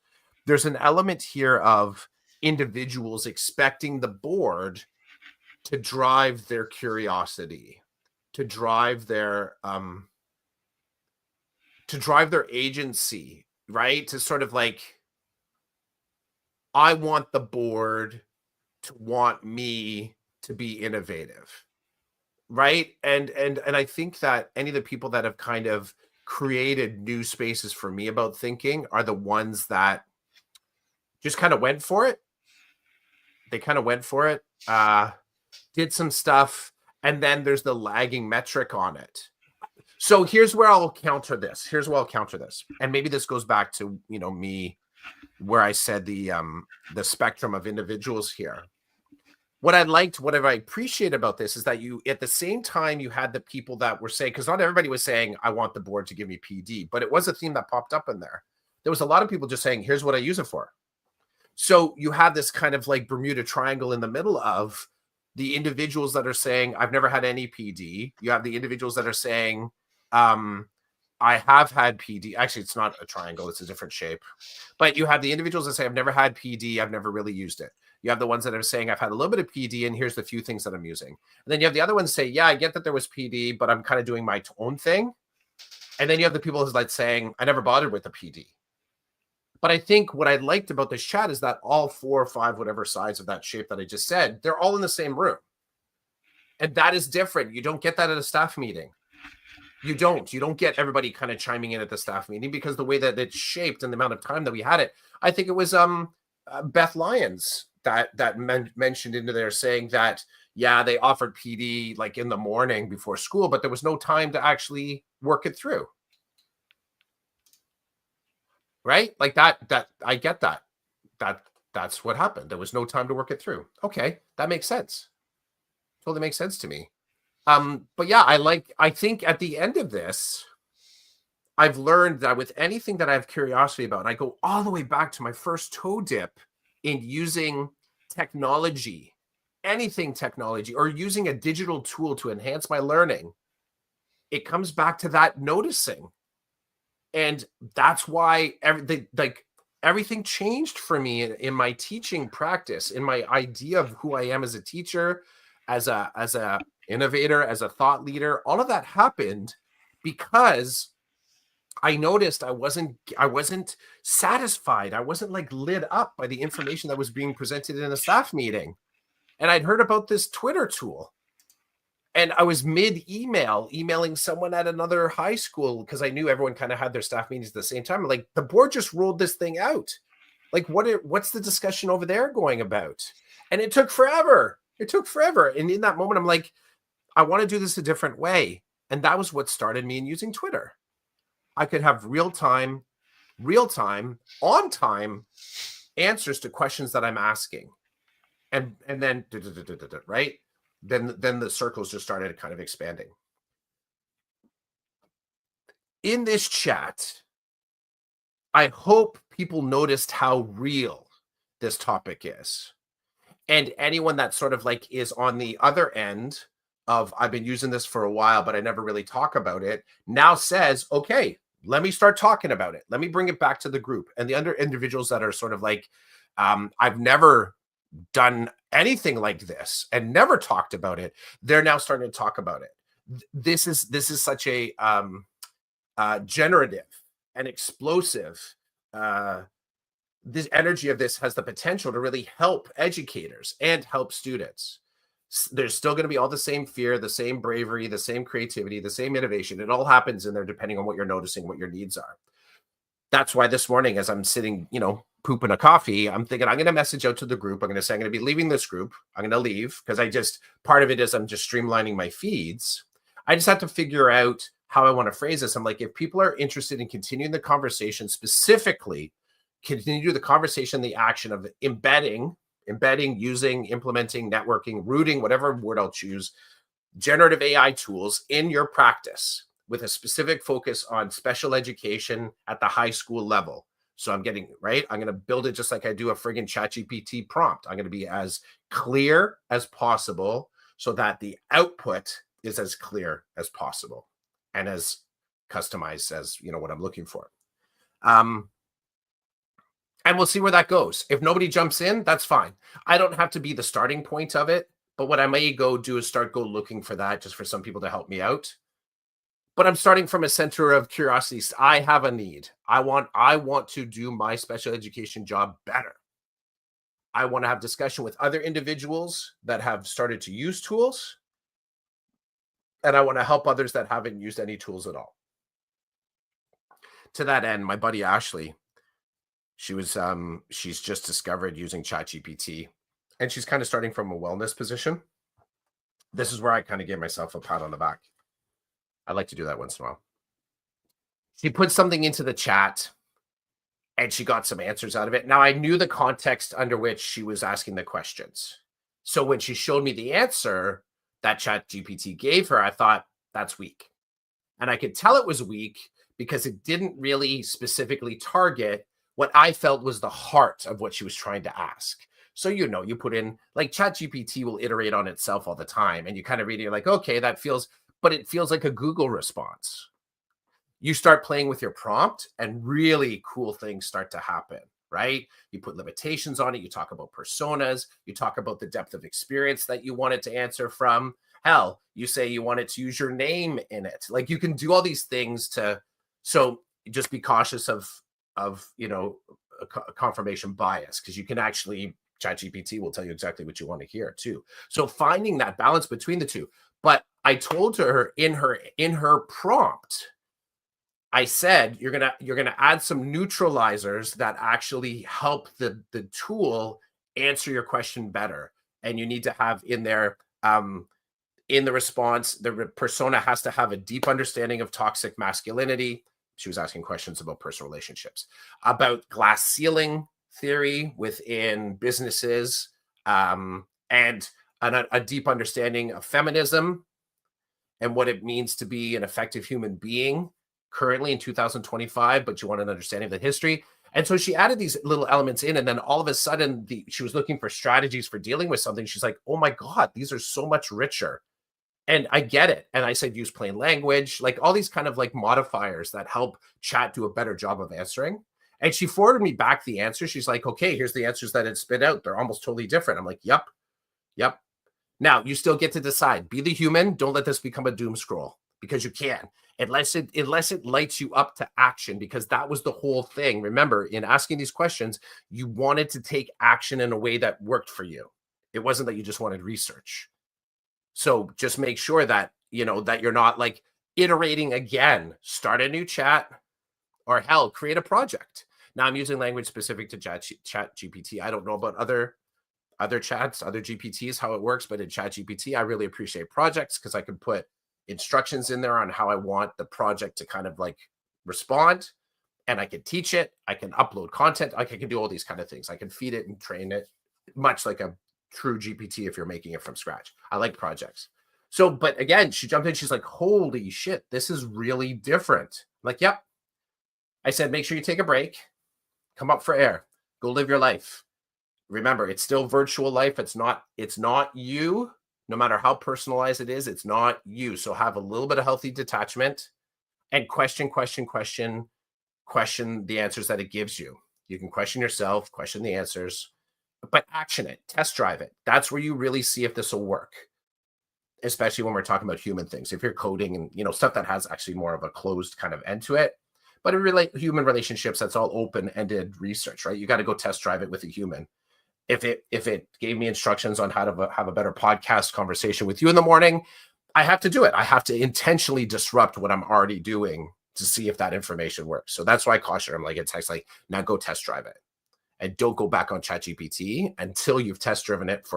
there's an element here of individuals expecting the board to drive their curiosity, to drive their agency, right? To sort of like, I want the board to want me to be innovative, right? And I think that any of the people that have kind of created new spaces for me about thinking are the ones that just kind of went for it. They kind of went for it, did some stuff, and then there's the lagging metric on it. So here's where I'll counter this. And maybe this goes back to me where I said the spectrum of individuals here. What I appreciate about this is that you, at the same time, you had the people that were saying, because not everybody was saying, I want the board to give me PD, but it was a theme that popped up in there. There was a lot of people just saying, here's what I use it for. So you have this kind of like Bermuda Triangle in the middle of the individuals that are saying, I've never had any PD. You have the individuals that are saying, I have had PD. Actually, it's not a triangle, it's a different shape. But you have the individuals that say, I've never had PD, I've never really used it. You have the ones that are saying, I've had a little bit of PD, and here's the few things that I'm using. And then you have the other ones say, yeah, I get that there was PD, but I'm kind of doing my own thing. And then you have the people who's like saying, I never bothered with the PD. But I think what I liked about this chat is that all 4 or 5, whatever sides of that shape that I just said, they're all in the same room. And that is different. You don't get that at a staff meeting. You don't get everybody kind of chiming in at the staff meeting, because the way that it's shaped and the amount of time that we had it, I think it was Beth Lyons that mentioned into there saying that, yeah, they offered PD like in the morning before school, but there was no time to actually work it through. Right? Like that I get that. That's what happened. There was no time to work it through. Okay, that makes sense. Totally makes sense to me. But yeah, I think at the end of this, I've learned that with anything that I have curiosity about, and I go all the way back to my first toe dip in using technology, anything technology, or using a digital tool to enhance my learning, it comes back to that noticing. And that's why everything changed for me in my teaching practice, in my idea of who I am as a teacher, as a innovator, as a thought leader, all of that happened because I noticed I wasn't satisfied. I wasn't like lit up by the information that was being presented in a staff meeting. And I'd heard about this Twitter tool. And I was emailing someone at another high school because I knew everyone kind of had their staff meetings at the same time. Like, the board just rolled this thing out. Like, what's the discussion over there going about? And it took forever. It took forever. And in that moment, I'm like, I want to do this a different way. And that was what started me in using Twitter. I could have real time, on time answers to questions that I'm asking. And then right? Then the circles just started kind of expanding. In this chat, I hope people noticed how real this topic is. And anyone that sort of like is on the other end of, I've been using this for a while, but I never really talk about it, now says, okay, let me start talking about it. Let me bring it back to the group. And the other individuals that are sort of like, I've never done anything like this and never talked about it, they're now starting to talk about it. This is such a generative and explosive, this energy of this has the potential to really help educators and help students. There's still going to be all the same fear, the same bravery, the same creativity, the same innovation. It all happens in there depending on what you're noticing, what your needs are. That's why this morning, as I'm sitting, pooping a coffee, I'm thinking I'm going to message out to the group. I'm going to say I'm going to be leaving this group. I'm going to leave because part of it is I'm just streamlining my feeds. I just have to figure out how I want to phrase this. I'm like, if people are interested in continuing the conversation, specifically continue the conversation, the action of embedding, using, implementing, networking, rooting, whatever word I'll choose, generative AI tools in your practice with a specific focus on special education at the high school level. So I'm going to build it just like I do a friggin' ChatGPT prompt. I'm going to be as clear as possible so that the output is as clear as possible and as customized as, what I'm looking for. And we'll see where that goes. If nobody jumps in, that's fine. I don't have to be the starting point of it, but what I may go do is go looking for that, just for some people to help me out. But I'm starting from a center of curiosity. I have a need. I want to do my special education job better. I want to have discussion with other individuals that have started to use tools. And I want to help others that haven't used any tools at all. To that end, my buddy Ashley, she's just discovered using ChatGPT, and she's kind of starting from a wellness position. This is where I kind of give myself a pat on the back. I like to do that once in a while. She put something into the chat and she got some answers out of it. Now, I knew the context under which she was asking the questions. So when she showed me the answer that ChatGPT gave her, I thought, that's weak. And I could tell it was weak because it didn't really specifically target what I felt was the heart of what she was trying to ask. So, you put in, like, ChatGPT will iterate on itself all the time. And you kind of read it, you're like, okay, but it feels like a Google response. You start playing with your prompt and really cool things start to happen, right? You put limitations on it. You talk about personas. You talk about the depth of experience that you want it to answer from. Hell, you say you want it to use your name in it. Like, you can do all these things so just be cautious of a confirmation bias, because you can actually, ChatGPT will tell you exactly what you want to hear too. So finding that balance between the two. But I told her in her prompt, I said, you're gonna add some neutralizers that actually help the tool answer your question better. And you need to have in there, in the response, the persona has to have a deep understanding of toxic masculinity. She was asking questions about personal relationships, about glass ceiling theory within businesses, and a deep understanding of feminism and what it means to be an effective human being currently in 2025, but you want an understanding of the history. And so she added these little elements in, and then all of a sudden she was looking for strategies for dealing with something. She's like, oh my God, these are so much richer. And I get it. And I said, use plain language, like all these kind of like modifiers that help chat do a better job of answering. And she forwarded me back the answer. She's like, okay, here's the answers that it spit out. They're almost totally different. I'm like, yep. Now, you still get to decide. Be the human. Don't let this become a doom scroll, because you can. Unless it lights you up to action, because that was the whole thing. Remember, in asking these questions, you wanted to take action in a way that worked for you. It wasn't that you just wanted research. So just make sure that, that you're not like iterating again. Start a new chat, or hell, create a project. Now I'm using language specific to chat GPT. I don't know about other chats, other GPTs, how it works, but in chat GPT, I really appreciate projects because I can put instructions in there on how I want the project to kind of like respond, and I can teach it. I can upload content. Like, I can do all these kind of things. I can feed it and train it, much like a true GPT if you're making it from scratch. I like projects. So, but again, she jumped in. She's like, holy shit, this is really different. I'm like, yep. I said, make sure you take a break, come up for air, go live your life. Remember, it's still virtual life. It's not you. No matter how personalized it is, it's not you. So have a little bit of healthy detachment, and question the answers that it gives you. You can question yourself, question the answers, but action it, test drive it. That's where you really see if this will work, especially when we're talking about human things. If you're coding and stuff that has actually more of a closed kind of end to it, but in human relationships, that's all open-ended research, right? You got to go test drive it with a human. If it gave me instructions on how to have a better podcast conversation with you in the morning, I have to do it. I have to intentionally disrupt what I'm already doing to see if that information works. So that's why I caution. I'm like, it's like, now go test drive it, and don't go back on ChatGPT until you've test driven it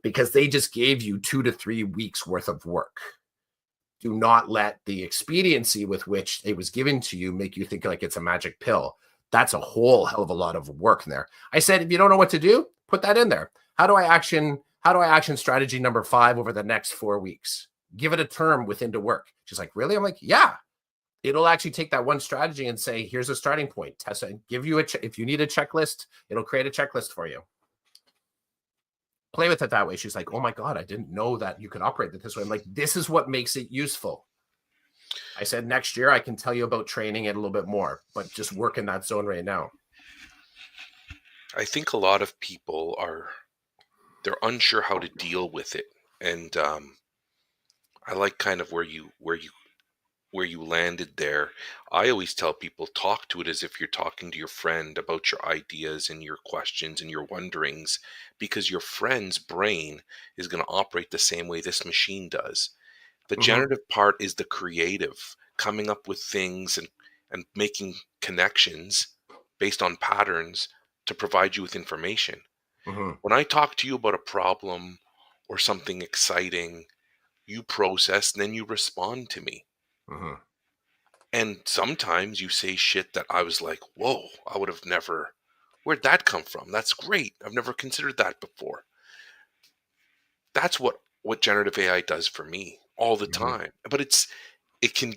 because they just gave you 2 to 3 weeks worth of work. Do not let the expediency with which it was given to you make you think like it's a magic pill. That's a whole hell of a lot of work in there. I said, if you don't know what to do, put that in there. How do I action strategy number 5 over the next 4 weeks? Give it a term within to work. She's like, really? I'm like, yeah. It'll actually take that one strategy and say, here's a starting point. Test it. Give you if you need a checklist, it'll create a checklist for you. Play with it that way. She's like, oh my God, I didn't know that you could operate it this way. I'm like, this is what makes it useful. I said, next year I can tell you about training it a little bit more, but just work in that zone right now. I think a lot of people they're unsure how to deal with it, and I like kind of where you landed there. I always tell people, talk to it as if you're talking to your friend about your ideas and your questions and your wonderings, because your friend's brain is going to operate the same way this machine does. The Mm-hmm. generative part is the creative, coming up with things and making connections based on patterns to provide you with information. Mm-hmm. When I talk to you about a problem or something exciting, you process and then you respond to me. Mm-hmm. And sometimes you say shit that I was like, whoa, I would have never, where'd that come from? That's great. I've never considered that before. That's what generative AI does for me all the Mm-hmm. time. But it can,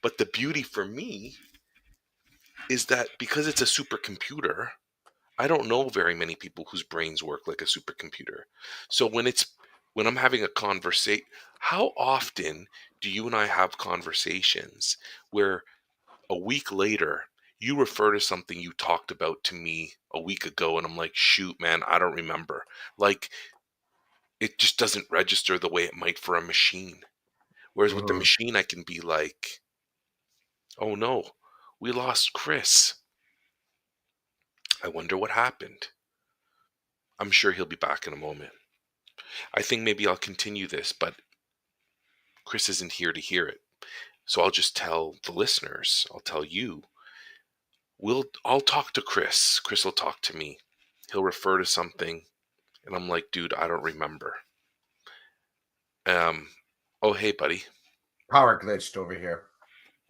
but the beauty for me is that because it's a supercomputer, I don't know very many people whose brains work like a supercomputer. So when I'm having a conversation, how often do you and I have conversations where a week later you refer to something you talked about to me a week ago and I'm like, shoot, man, I don't remember. Like, it just doesn't register the way it might for a machine. Whereas with the Mm-hmm. machine, I can be like, oh no, we lost Chris. I wonder what happened. I'm sure he'll be back in a moment. I think maybe I'll continue this, but Chris isn't here to hear it. So I'll just tell the listeners, I'll tell you, I'll talk to Chris. Chris will talk to me. He'll refer to something and I'm like, dude, I don't remember. Um, oh hey buddy, Power glitched over here.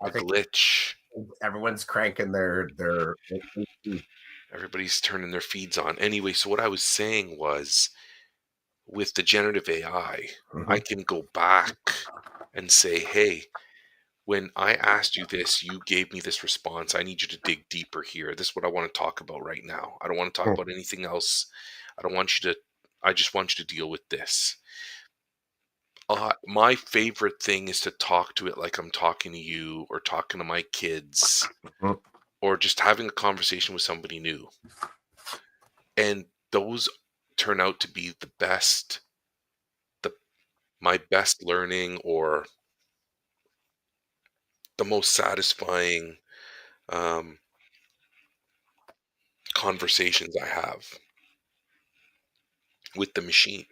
I a think glitch. everyone's cranking their Everybody's turning their feeds on. Anyway, so what I was saying was with the generative AI, I mm-hmm. can go back and say, hey, when I asked you this, you gave me this response. I need you to dig deeper here. This is what I want to talk about right now. I don't want to talk about anything else. I don't want you to, I just want you to deal with this. My favorite thing is to talk to it like I'm talking to you or talking to my kids Mm-hmm. or just having a conversation with somebody new. And those turn out to be the best my best learning or the most satisfying um, conversations I have with the machine.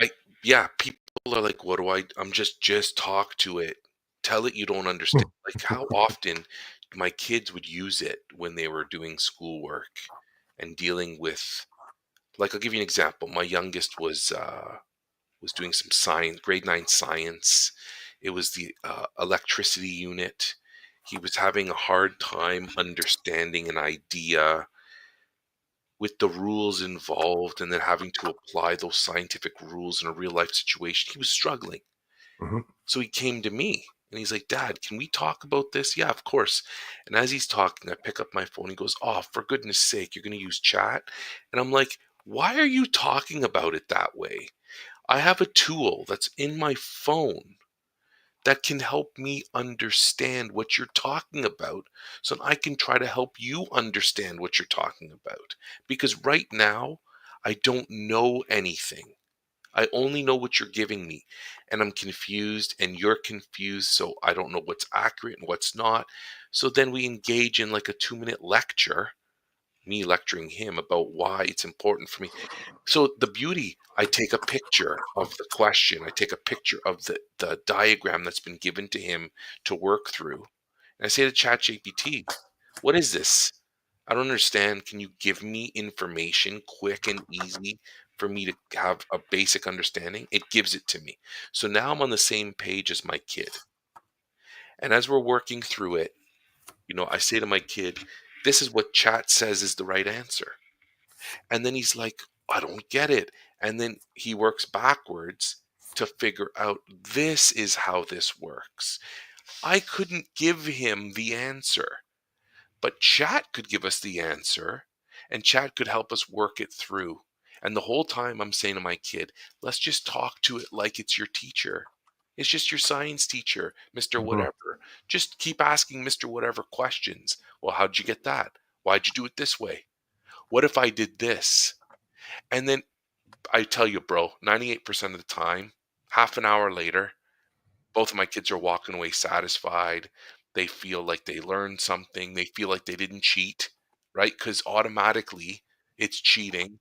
I Yeah, people are like, "What do I'm just talk to it. Tell it you don't understand." Like, how often my kids would use it when they were doing schoolwork and dealing with, like, I'll give you an example. My youngest was doing some science, grade 9 science. It was the electricity unit. He was having a hard time understanding an idea with the rules involved and then having to apply those scientific rules in a real life situation. He was struggling. Mhm. So he came to me and he's like, "Dad, can we talk about this?" "Yeah, of course." And as he's talking, I pick up my phone. He goes, "Oh, for goodness sake, you're going to use chat?" And I'm like, "Why are you talking about it that way? I have a tool that's in my phone that can help me understand what you're talking about so I can try to help you understand what you're talking about. Because right now, I don't know anything. I only know what you're giving me, and I'm confused, and you're confused. So I don't know what's accurate and what's not. So then we engage in like a 2-minute lecture, me lecturing him about why it's important for me. So the beauty, I take a picture of the question, I take a picture of the diagram that's been given to him to work through. And I say to ChatGPT, "What is this? I don't understand. Can you give me information quick and easy for me to have a basic understanding?" It gives it to me. So now I'm on the same page as my kid. And as we're working through it, I say to my kid, "This is what chat says is the right answer." And then he's like, "I don't get it." And then he works backwards to figure out, this is how this works. I couldn't give him the answer, but chat could give us the answer, and chat could help us work it through. And the whole time I'm saying to my kid, let's just talk to it like it's your teacher. It's just your science teacher, Mr. Mhm. Whatever. Just keep asking Mr. Whatever questions. Well, how'd you get that? Why'd you do it this way? What if I did this? And then I tell you, bro, 98% of the time, half an hour later, both of my kids are walking away satisfied. They feel like they learned something. They feel like they didn't cheat, right? Because automatically it's cheating.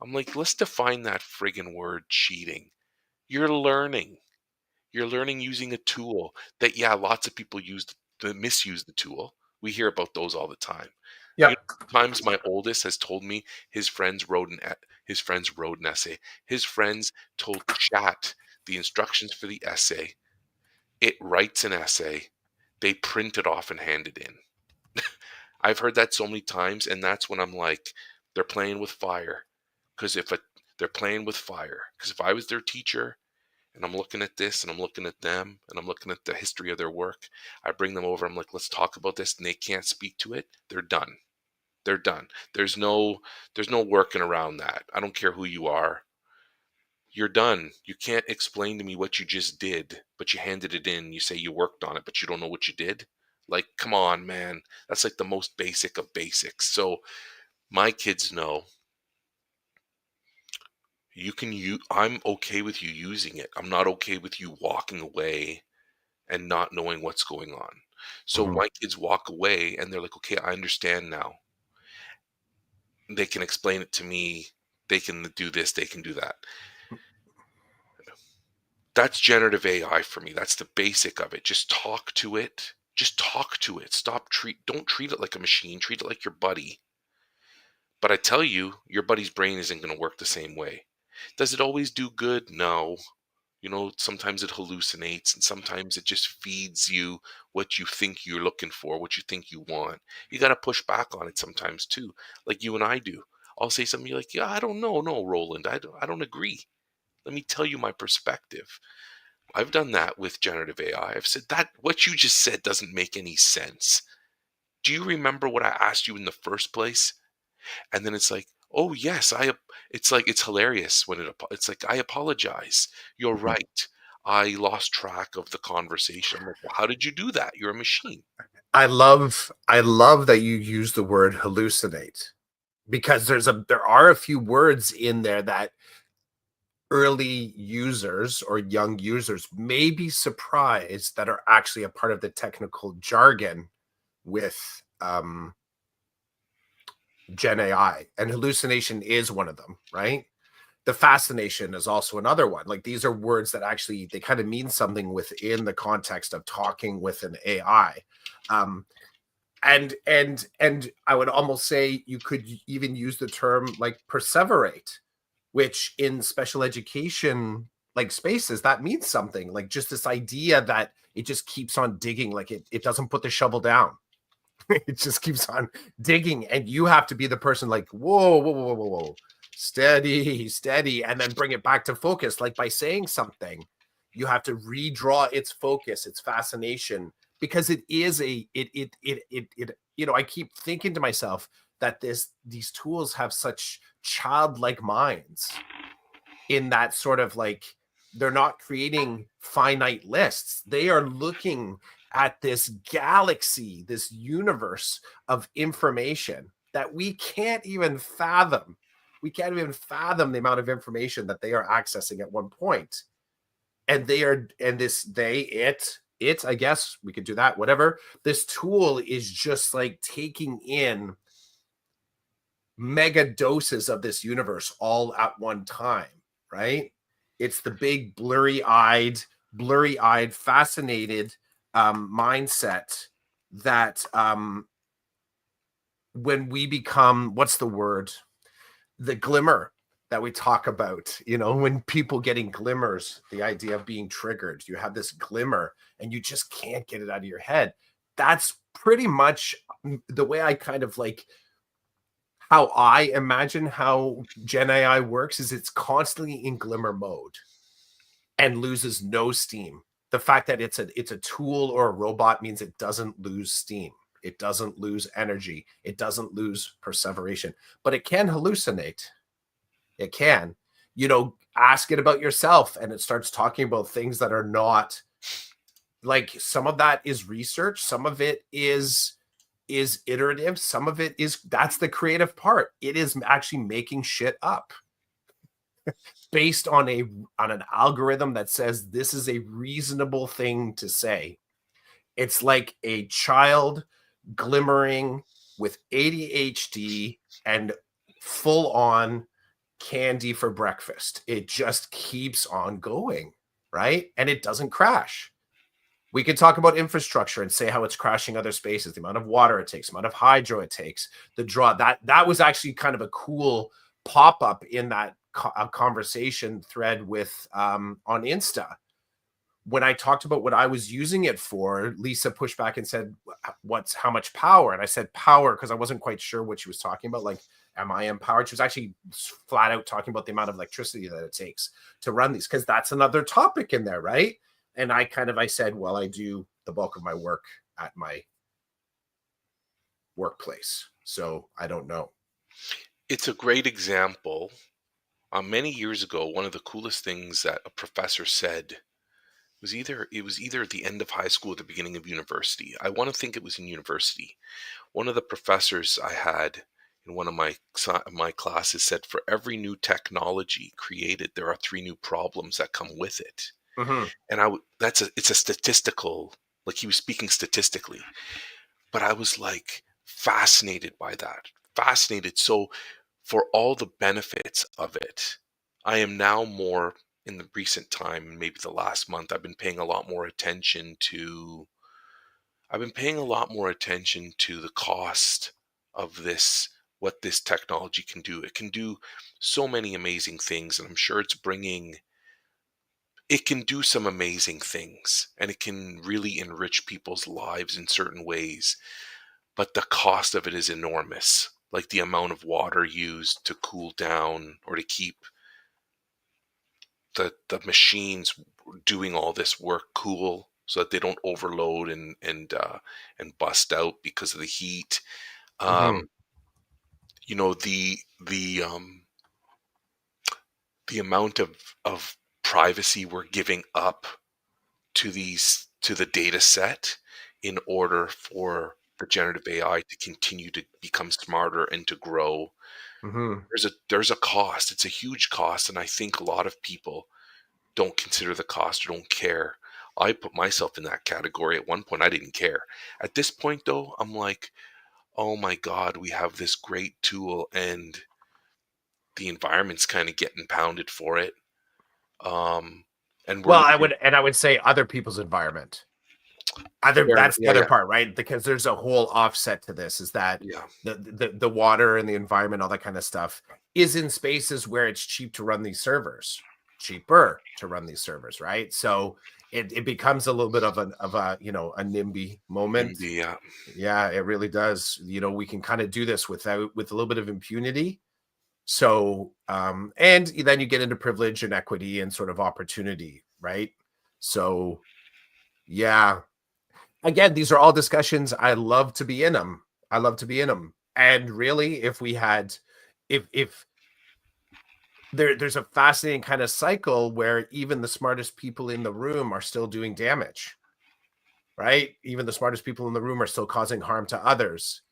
I'm like, let's define that friggin' word cheating. You're learning. You're learning using a tool that, yeah, lots of people misuse the tool. We hear about those all the time. You Yep. know, times my oldest has told me his friends wrote an essay. His friends told chat the instructions for the essay. It writes an essay. They print it off and hand it in. I've heard that so many times, and that's when I'm like, they're playing with fire. Because they're playing with fire. Because if I was their teacher and I'm looking at this and I'm looking at them and I'm looking at the history of their work, I bring them over. I'm like, let's talk about this, and they can't speak to it. They're done. They're done. There's no working around that. I don't care who you are. You're done. You can't explain to me what you just did, but you handed it in. You say you worked on it, but you don't know what you did. Like, come on, man. That's like the most basic of basics. So my kids know I'm okay with you using it. I'm not okay with you walking away and not knowing what's going on. So Mhm. my kids walk away and they're like, "Okay, I understand now." They can explain it to me. They can do this, they can do that. That's generative AI for me. That's the basic of it. Just talk to it. Just talk to it. Don't treat it like a machine. Treat it like your buddy. But I tell you, your buddy's brain isn't going to work the same way. Does it always do good? No. Sometimes it hallucinates and sometimes it just feeds you what you think you're looking for, what you think you want. You got to push back on it sometimes too, like you and I do. I'll say something, you're like, "Yeah, I don't know. No, Roland, I don't agree. Let me tell you my perspective." I've done that with generative AI. I've said that what you just said doesn't make any sense. Do you remember what I asked you in the first place? And then it's like, "Oh yes, it's like it's hilarious when it's like, I apologize. You're Mhm. right. I lost track of the conversation." I'm like, "Well, how did you do that? You're a machine." I love that you use the word hallucinate because there are a few words in there that early users or young users may be surprised that are actually a part of the technical jargon with Gen AI, and hallucination is one of them, right? The fascination is also another one. Like these are words that actually they kind of mean something within the context of talking with an AI. Um, and I would almost say you could even use the term like perseverate, which in special education like spaces that means something. Like just this idea that it just keeps on digging, like it doesn't put the shovel down. It just keeps on digging, and you have to be the person like, whoa, whoa, whoa, whoa, whoa, steady, steady, and then bring it back to focus. Like by saying something, you have to redraw its focus, its fascination, because it is I keep thinking to myself that these tools have such childlike minds in that sort of like they're not creating finite lists. They are looking at this galaxy, this universe of information that we can't even fathom. We can't even fathom the amount of information that they are accessing at one point. And they are, and this, I guess we could do that, whatever. This tool is just like taking in mega doses of this universe all at one time, right? It's the big blurry-eyed, fascinated mindset that when we become, what's the word? The glimmer that we talk about, when people getting glimmers, the idea of being triggered, you have this glimmer and you just can't get it out of your head. That's pretty much the way I kind of like how I imagine how Gen AI works is it's constantly in glimmer mode and loses no steam. The fact that it's a tool or a robot means it doesn't lose steam. It doesn't lose energy. It doesn't lose perseveration, but it can hallucinate. It can, ask it about yourself and it starts talking about things that are not like, some of that is research, some of it is iterative, some of it is, that's the creative part. It is actually making shit up based on an algorithm that says this is a reasonable thing to say. It's like a child glimmering with ADHD and full on candy for breakfast. It just keeps on going, right? And it doesn't crash. We could talk about infrastructure and say how it's crashing other spaces, the amount of water it takes, the amount of hydro it takes, the draw. That was actually kind of a cool pop up in that conversation thread with on Insta. When I talked about what I was using it for, Lisa pushed back and said, "What's how much power?" And I said power because I wasn't quite sure what she was talking about. Like, am I empowered? She was actually flat out talking about the amount of electricity that it takes to run these, because that's another topic in there, right? And I said, well, I do the bulk of my work at my workplace, so I don't know. It's a great example. Many years ago, one of the coolest things that a professor said was either at the end of high school or the beginning of university. I want to think it was in university. One of the professors I had in one of my classes said, for every new technology created, there are three new problems that come with it. Mm-hmm. And it's a statistical, like he was speaking statistically, but I was like fascinated by that. Fascinated. So for all the benefits of it, I am now more in the recent time, maybe the last month, I've been paying a lot more attention to the cost of this, what this technology can do. It can do so many amazing things, and I'm sure it can do some amazing things, and it can really enrich people's lives in certain ways. But the cost of it is enormous. Like the amount of water used to cool down or to keep the machines doing all this work cool so that they don't overload and bust out because of the heat. Mm-hmm. Um, you know the amount of privacy we're giving up to the data set in order for the generative AI to continue to become smarter and to grow. Mhm. There's a cost. It's a huge cost, and I think a lot of people don't consider the cost or don't care. I put myself in that category. At one point, I didn't care. At this point, though, I'm like, oh my God, we have this great tool, and the environment's kind of getting pounded for it. Um, and Well, we're I would say other people's environment. Other fair. That's the Yeah, other yeah, part, right? Because there's a whole offset to this is that yeah. the water and the environment, all that kind of stuff is in spaces where it's cheap to run these servers, cheaper to run these servers, right? So it becomes a little bit of a a NIMBY moment. Yeah. Yeah, it really does. We can kind of do this with a little bit of impunity. So and then you get into privilege and equity and sort of opportunity, right? So yeah, again, these are all discussions I love to be in them. I love to be in them. And really, if we had, if there's a fascinating kind of cycle where even the smartest people in the room are still doing damage, right? Even the smartest people in the room are still causing harm to others,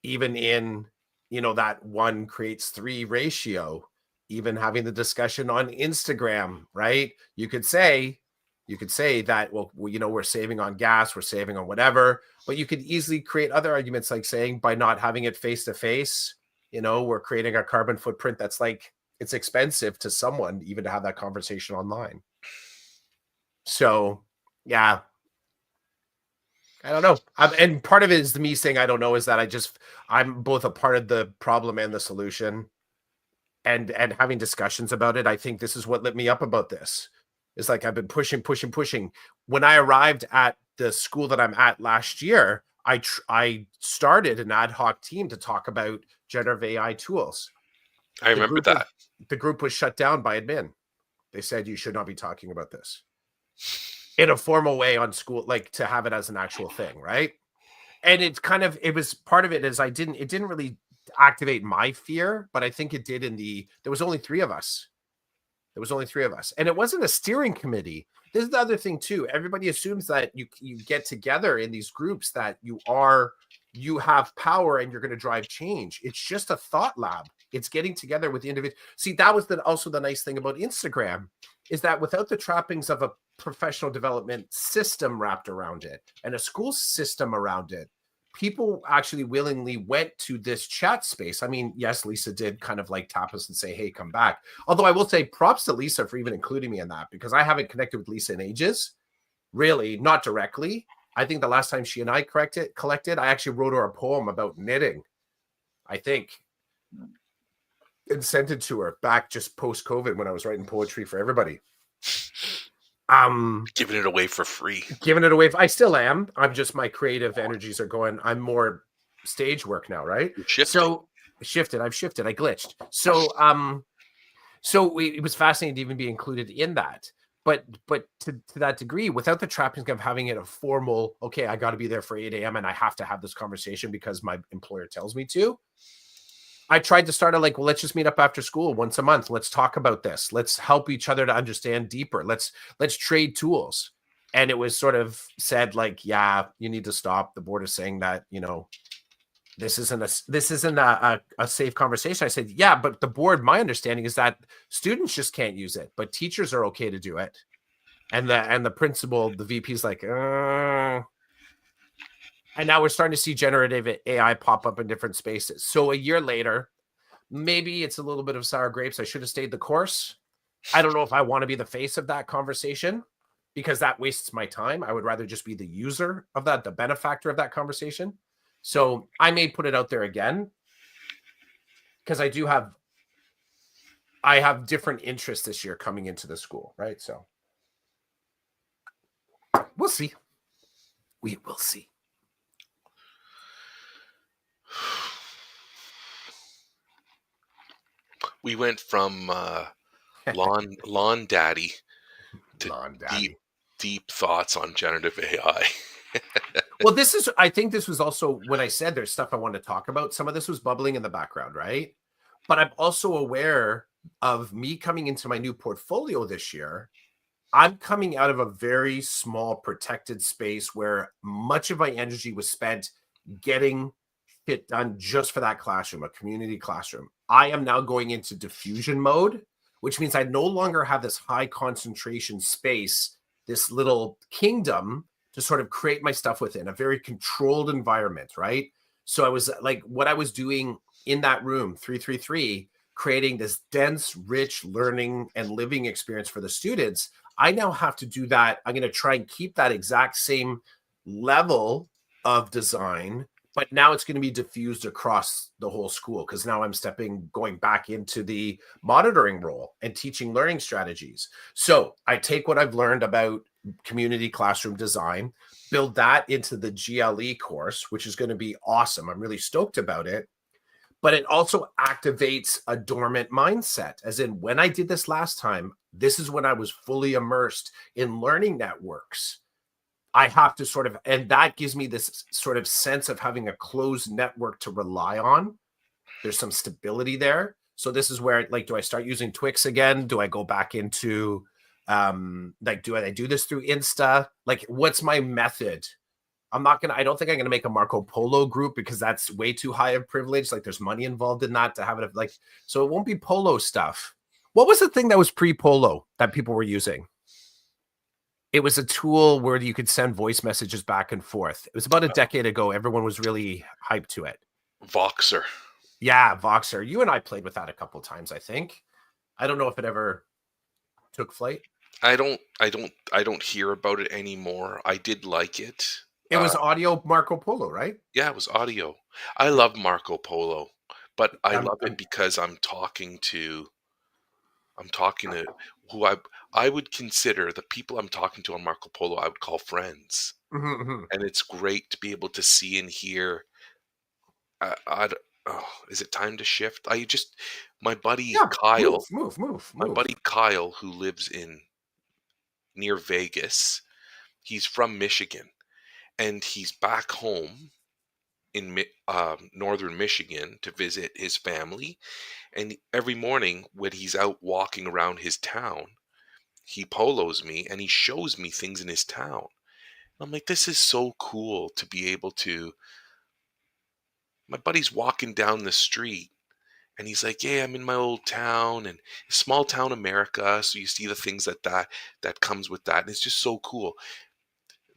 even in that one creates three ratio. Even having the discussion on Instagram, right? You could say that, well, we're saving on gas, we're saving on whatever, but you could easily create other arguments like saying by not having it face to face, we're creating a carbon footprint that's like it's expensive to someone even to have that conversation online. So yeah, I don't know. And part of it is me saying I don't know is that I'm both a part of the problem and the solution, and having discussions about it. I think this is what lit me up about this. It's like I've been pushing, pushing, pushing. When I arrived at the school that I'm at last year, I started an ad hoc team to talk about generative AI tools. I The remember group was that. the group was shut down by admin. They said you should not be talking about this in a formal way on school, like to have it as an actual thing, right? And it was part of it is it didn't really activate my fear, but I think it did there was only three of us. There was only three of us. And it wasn't a steering committee. This is the other thing too. Everybody assumes that you get together in these groups that you have power and you're going to drive change. It's just a thought lab. It's getting together with the individual. See, that was also the nice thing about Instagram is that without the trappings of a professional development system wrapped around it and a school system around it, people actually willingly went to this chat space. I mean, yes, Lisa did kind of like tap us and say, hey, come back. Although I will say props to Lisa for even including me in that because I haven't connected with Lisa in ages, really, not directly. I think the last time she and I collected, I actually wrote her a poem about knitting, I think, and sent it to her back just post-COVID when I was writing poetry for everybody. Giving it away for free. Giving it away. I still am. I'm just my creative energies are going. I'm more stage work now, right? You're shifting. So I've shifted. I glitched. It was fascinating to even be included in that. But to that degree, without the trappings of having it a formal, okay, I got to be there for 8 a.m. and I have to have this conversation because my employer tells me to. I tried to start it like, well, let's just meet up after school once a month. Let's talk about this. Let's help each other to understand deeper. Let's trade tools. And it was sort of said like, yeah, you need to stop. The board is saying that, this isn't a safe conversation. I said, yeah, but the board, my understanding is that students just can't use it, but teachers are okay to do it. And the principal, the VP is like, and now we're starting to see generative AI pop up in different spaces. So a year later, maybe it's a little bit of sour grapes. I should have stayed the course. I don't know if I want to be the face of that conversation because that wastes my time. I would rather just be the user of that, the benefactor of that conversation. So I may put it out there again because I have different interests this year coming into the school, right? So we'll see. We will see. We went from lawn daddy to Lawn deep daddy. deep thoughts on generative AI. Well, I think this was also when I said there's stuff I want to talk about. Some of this was bubbling in the background, right? But I'm also aware of me coming into my new portfolio this year. I'm coming out of a very small protected space where much of my energy was spent getting it done just for that classroom, a community classroom. I am now going into diffusion mode, which means I no longer have this high concentration space, this little kingdom to sort of create my stuff within, a very controlled environment, right? So I was like, what I was doing in that room, 333, creating this dense, rich learning and living experience for the students. I now have to do that. I'm going to try and keep that exact same level of design, but now it's going to be diffused across the whole school because now I'm going back into the monitoring role and teaching learning strategies. So I take what I've learned about community classroom design, build that into the GLE course, which is going to be awesome. I'm really stoked about it. But it also activates a dormant mindset, as in when I did this last time, this is when I was fully immersed in learning networks. I have to sort of, and that gives me this sort of sense of having a closed network to rely on. There's some stability there. So this is where, like, do I start using Twix again? Do I go back into, like, do I do this through Insta? Like, what's my method? I don't think I'm gonna make a Marco Polo group because that's way too high of privilege. Like, there's money involved in that to have it, like, so it won't be Polo stuff. What was the thing that was pre-Polo that people were using? It was a tool where you could send voice messages back and forth. It was about a decade ago. Everyone was really hyped to it. Voxer. Yeah, Voxer. You and I played with that a couple times, I think. I don't know if it ever took flight. I don't hear about it anymore. I did like it. It was audio Marco Polo, right? Yeah, it was audio. I Yeah. love Marco Polo, but I I'm, love it I'm, because I'm talking to who I would consider the people I'm talking to on Marco Polo, I would call friends. mhm, mhm. And it's great to be able to see and hear. I oh, is it time to shift? My buddy Yeah, move, Kyle, move, move, my move. buddy Kyle, who lives in near Vegas, he's from Michigan, and he's back home in northern Michigan to visit his family. And every morning when he's out walking around his town, he polos me and he shows me things in his town. I'm like, this is so cool to be able to. My buddy's walking down the street and he's like, yeah, I'm in my old town and small town America. So you see the things that comes with that. And it's just so cool.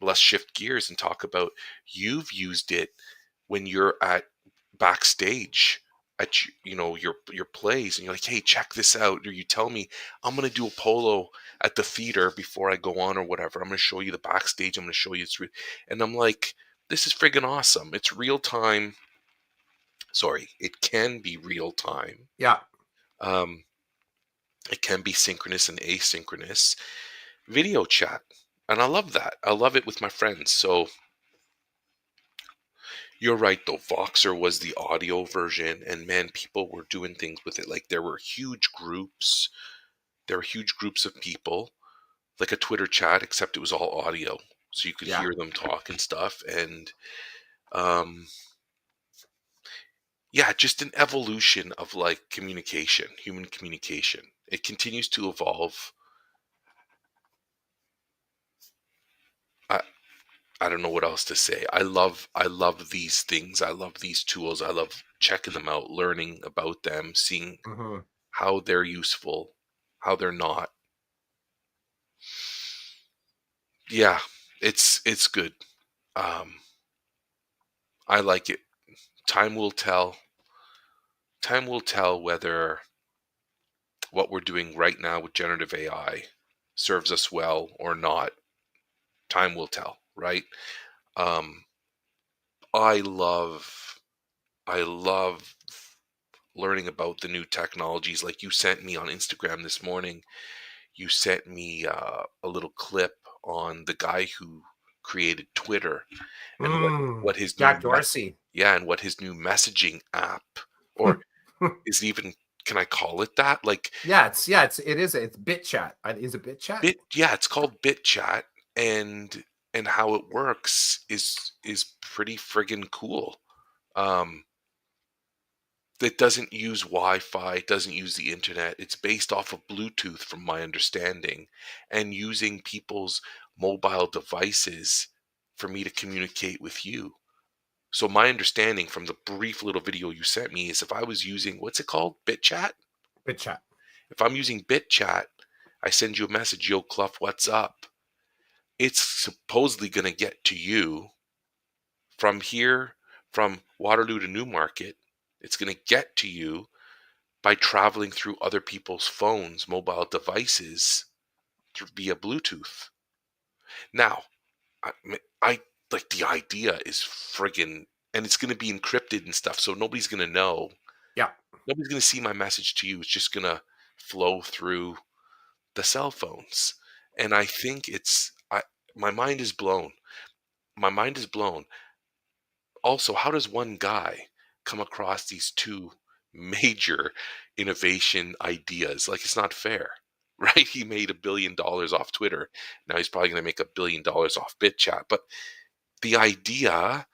Let's shift gears and talk about you've used it when you're at backstage at your plays and you're like, hey, check this out, or you tell me I'm going to do a polo at the theater before I go on or whatever. I'm going to show you the backstage. I'm going to show you through, and I'm like, this is friggin' awesome. It's real time. Sorry, it can be real time. Yeah. um it can be synchronous and asynchronous video chat, and I love that. I love it with my friends. So you're right though. Voxer was the audio version, and man, people were doing things with it. Like there were huge groups. There were huge groups of people, like a Twitter chat, except it was all audio, so you could Yeah. hear them talk and stuff. And um, yeah, just an evolution of like communication, human communication. It continues to evolve. I, I don't know what else to say. I love these things. I love these tools. I love checking them out, learning about them, seeing Mhm. how they're useful, how they're not. Yeah, it's good. Um, I like it. Time will tell. Time will tell whether what we're doing right now with generative AI serves us well or not. Time will tell, right? Um, I love I love learning about the new technologies. Like you sent me on Instagram this morning, you sent me a little clip on the guy who created Twitter and what his new Jack Dorsey. yeah, and what his new messaging app, or is it even, can I call it that? Like It's bit chat. Is it bit chat? yeah, it's called BitChat, and how it works is pretty friggin' cool. Um, it doesn't use Wi-Fi, it doesn't use the internet. It's based off of Bluetooth, from my understanding, and using people's mobile devices for me to communicate with you. So my understanding from the brief little video you sent me is if I was using, what's it called? BitChat? Bit chat. If I'm using BitChat, I send you a message, yo, Cluff, what's up? It's supposedly going to get to you from here, from Waterloo to Newmarket. It's going to get to you by traveling through other people's phones, mobile devices, via Bluetooth. Now, I like the idea is friggin', and it's going to be encrypted and stuff, so nobody's going to know. Yeah. Nobody's going to see my message to you. It's just going to flow through the cell phones. And I think my mind is blown. My mind is blown. Also, how does one guy come across these two major innovation ideas? Like, it's not fair, right? He made $1 billion off Twitter. Now he's probably going to make $1 billion off BitChat. But the idea,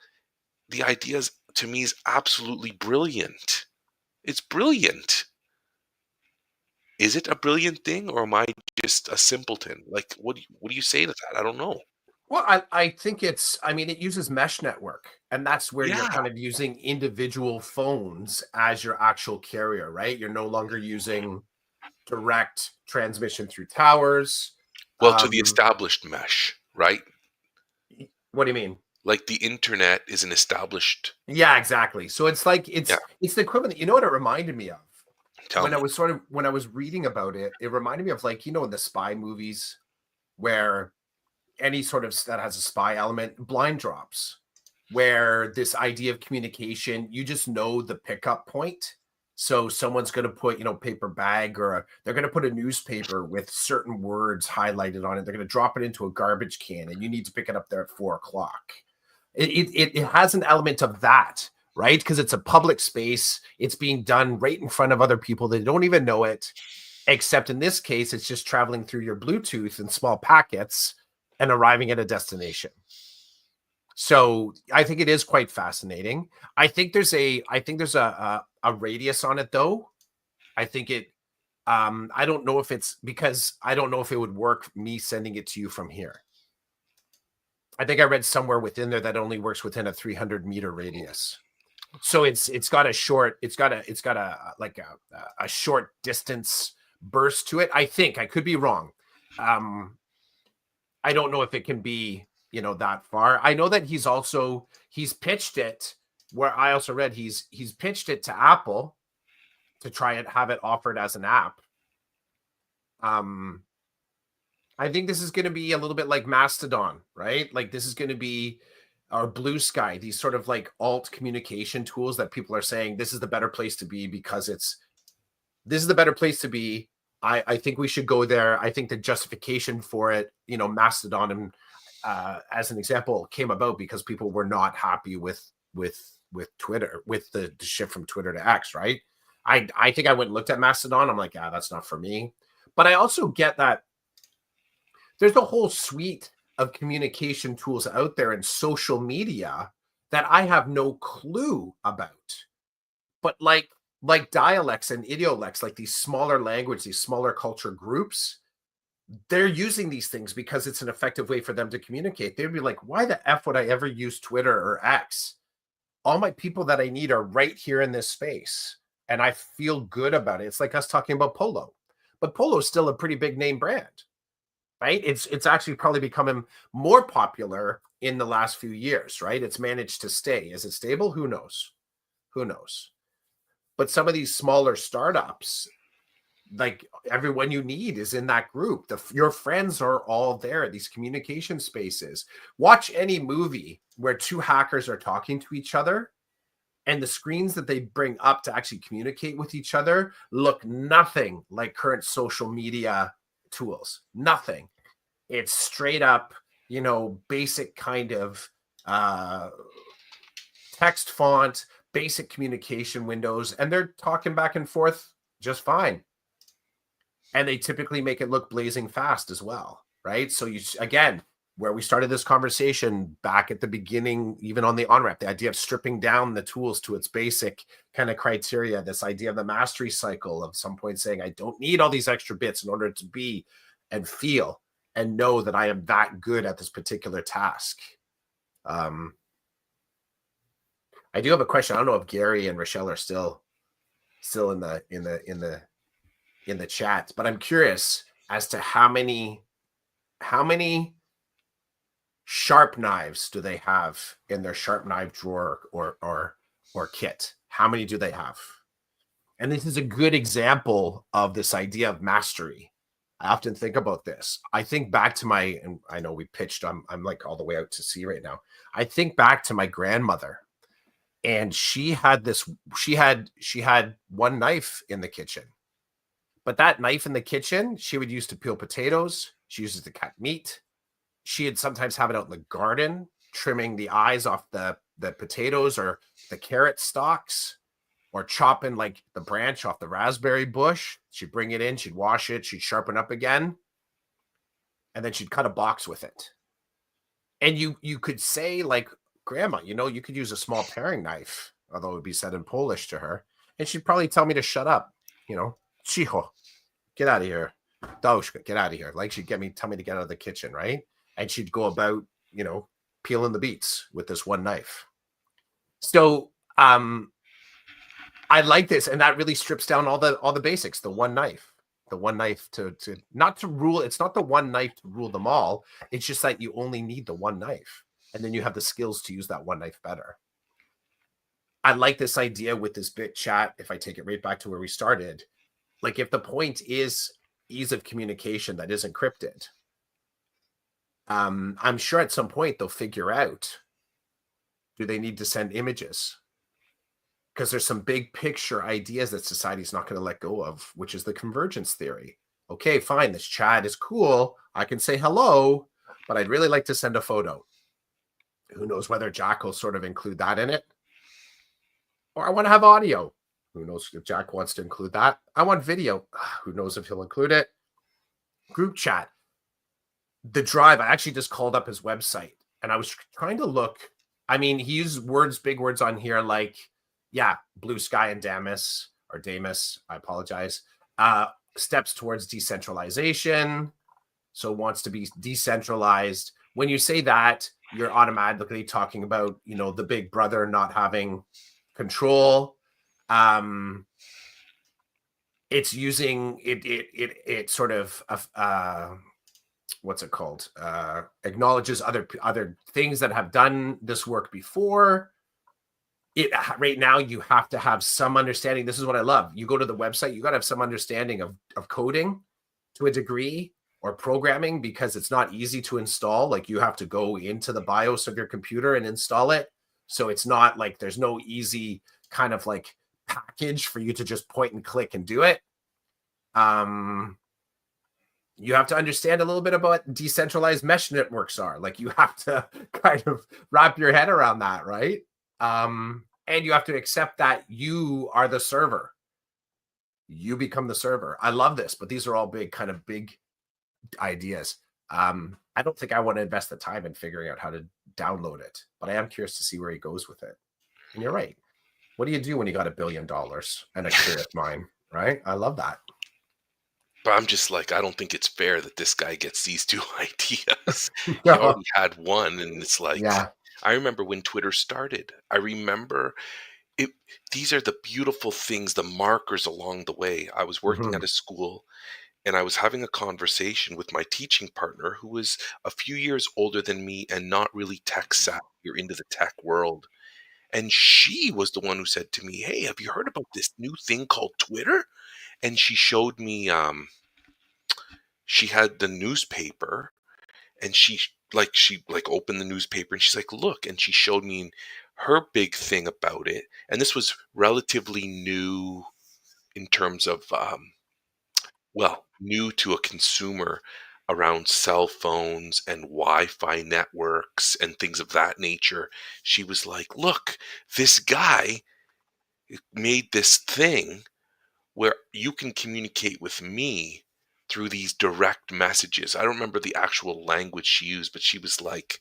the ideas to me is absolutely brilliant. It's brilliant. Is it a brilliant thing, or am I just a simpleton? Like, what do you say to that? I don't know. Well, I think I mean, it uses mesh network, and that's where you're Yeah. kind of using individual phones as your actual carrier, right? You're no longer using direct transmission through towers. Well, to the Um, established mesh, right? what do you mean? Like the internet is an established. Yeah, exactly. So it's like Yeah, it's the equivalent. You know what it reminded me of? tell me. When I was reading about it, it reminded me of like, you know, in the spy movies where any sort of that has a spy element, blind drops, where this idea of communication, you just know the pickup point. So someone's going to put, you know, paper bag they're going to put a newspaper with certain words highlighted on it. They're going to drop it into a garbage can and you need to pick it up there at 4 o'clock. It has an element of that, right? Because it's a public space. It's being done right in front of other people that don't even know it. Except in this case, it's just traveling through your Bluetooth in small packets and arriving at a destination. So I think it is quite fascinating. I think there's a radius on it though. I think it I don't know if it's because I don't know if it would work me sending it to you from here. I think I read somewhere within there that only works within a 300-meter radius. So it's got a short, it's got a like a short distance burst to it. I think I could be wrong. Um, I don't know if it can be, you know, that far. I know that he's pitched it where I also read he's pitched it to Apple to try and have it offered as an app. Um, I think this is going to be a little bit like Mastodon, right? Like this is going to be our Blue Sky, these sort of like alt communication tools that people are saying this is the better place to be because this is the better place to be. I think we should go there. I think the justification for it, you know, Mastodon and as an example, came about because people were not happy with Twitter, with the shift from Twitter to X, right? I think I went and looked at Mastodon. I'm like, yeah, that's not for me. But I also get that there's a whole suite of communication tools out there in social media that I have no clue about. But like dialects and idiolects, like these smaller language, these smaller culture groups, they're using these things because it's an effective way for them to communicate. They'd be like, why the F would I ever use Twitter or X? All my people that I need are right here in this space. And I feel good about it. It's like us talking about Polo. But Polo is still a pretty big name brand, right? It's actually probably becoming more popular in the last few years, right? It's managed to stay. Is it stable? Who knows? Who knows? But some of these smaller startups, like everyone you need is in that group. Your friends are all there. These communication spaces. Watch any movie where two hackers are talking to each other, and the screens that they bring up to actually communicate with each other look nothing like current social media tools. Nothing. It's straight up, you know, basic kind of text font, basic communication windows, and they're talking back and forth just fine. And they typically make it look blazing fast as well, right? So you again, where we started this conversation back at the beginning, even on the on-ramp, the idea of stripping down the tools to its basic kind of criteria, this idea of the mastery cycle of some point saying, I don't need all these extra bits in order to be and feel and know that I am that good at this particular task. Um, I do have a question. I don't know if Gary and Rochelle are still in the chat, but I'm curious as to how many sharp knives do they have in their sharp knife drawer or kit? How many do they have? And this is a good example of this idea of mastery. I often think about this. I think back to my, and I know we pitched, I'm like all the way out to sea right now. I think back to my grandmother, and she had one knife in the kitchen. But that knife in the kitchen, she would use to peel potatoes. She uses to cut meat. She'd sometimes have it out in the garden, trimming the eyes off the potatoes or the carrot stalks, or chopping like the branch off the raspberry bush. She'd bring it in, she'd wash it, she'd sharpen up again, and then she'd cut a box with it. And you could say, like, grandma, you could use a small paring knife, although it would be said in Polish to her, and she'd probably tell me to shut up. Cicho, get out of here. Daushka, get out of here. Like, she'd tell me to get out of the kitchen, right? And she'd go about, peeling the beets with this one knife. So I like this, and that really strips down all the basics. The one knife to not to rule. It's not the one knife to rule them all. It's just that you only need the one knife, and then you have the skills to use that one knife better. I like this idea with this bit chat. If I take it right back to where we started, like, if the point is ease of communication that is encrypted, I'm sure at some point they'll figure out, do they need to send images? Because there's some big picture ideas that society's not going to let go of, which is the convergence theory. Okay, fine, this chat is cool. I can say hello, but I'd really like to send a photo. Who knows whether Jack will sort of include that in it? Or I want to have audio. Who knows if Jack wants to include that? I want video. Who knows if he'll include it? Group chat. The Drive, I actually just called up his website, and I was trying to look. I mean, he used big words on here like, yeah, Blue Sky and Damus, or Damus, I apologize, steps towards decentralization. So wants to be decentralized. When you say that, you're automatically talking about, the big brother not having control. It's using it sort of what's it called? Acknowledges other things that have done this work before. Right now, you have to have some understanding. This is what I love. You go to the website, you got to have some understanding of coding to a degree, or programming, because it's not easy to install. Like, you have to go into the BIOS of your computer and install it. So it's not like there's no easy kind of like package for you to just point and click and do it. You have to understand a little bit about what decentralized mesh networks are. Like, you have to kind of wrap your head around that, right? And you have to accept that you are the server. You become the server. I love this, but these are all big ideas. I don't think I want to invest the time in figuring out how to download it, but I am curious to see where he goes with it. And you're right. What do you do when you got $1 billion and a curious mind, right? I love that. But I'm just like, I don't think it's fair that this guy gets these 2 ideas. He already had one, and it's like, Yeah. I remember when Twitter started. I remember it. These are the beautiful things, the markers along the way. I was working Mhm. at a school, and I was having a conversation with my teaching partner, who was a few years older than me and not really tech savvy or into the tech world. And she was the one who said to me, "Hey, have you heard about this new thing called Twitter?" And she showed me, she had the newspaper, and she opened the newspaper, and she's like, "Look," and she showed me her big thing about it. And this was relatively new in terms of, well, new to a consumer, around cell phones and Wi-Fi networks and things of that nature. She was like, "Look, this guy made this thing where you can communicate with me through these direct messages." I don't remember the actual language she used, but she was like,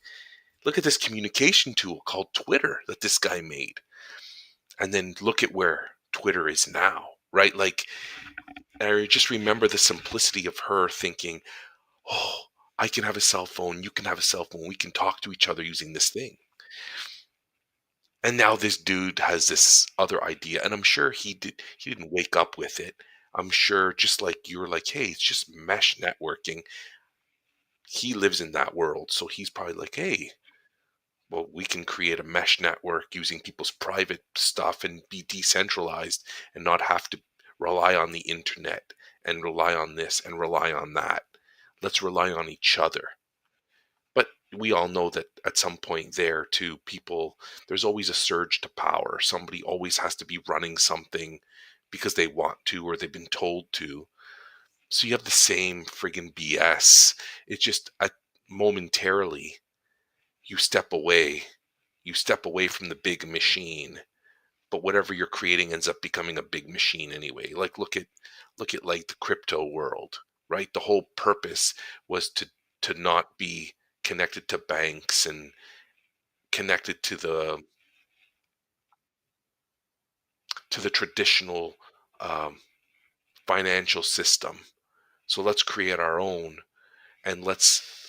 "Look at this communication tool called Twitter that this guy made." And then look at where Twitter is now, right? Like, I just remember the simplicity of her thinking, "Oh, I can have a cell phone, you can have a cell phone, we can talk to each other using this thing." And now this dude has this other idea, and I'm sure he didn't wake up with it. I'm sure just like you were like, "Hey, it's just mesh networking." He lives in that world, so he's probably like, "Hey, well, we can create a mesh network using people's private stuff and be decentralized and not have to rely on the internet and rely on this and rely on that. Let's rely on each other." But we all know that at some point there too, people, there's always a surge to power. Somebody always has to be running something because they want to or they've been told to. So you have the same friggin' BS. It's just momentarily you step away. You step away from the big machine, but whatever you're creating ends up becoming a big machine anyway. Like look at like the crypto world, right? The whole purpose was to not be connected to banks and connected to the traditional um, financial system. So let's create our own and let's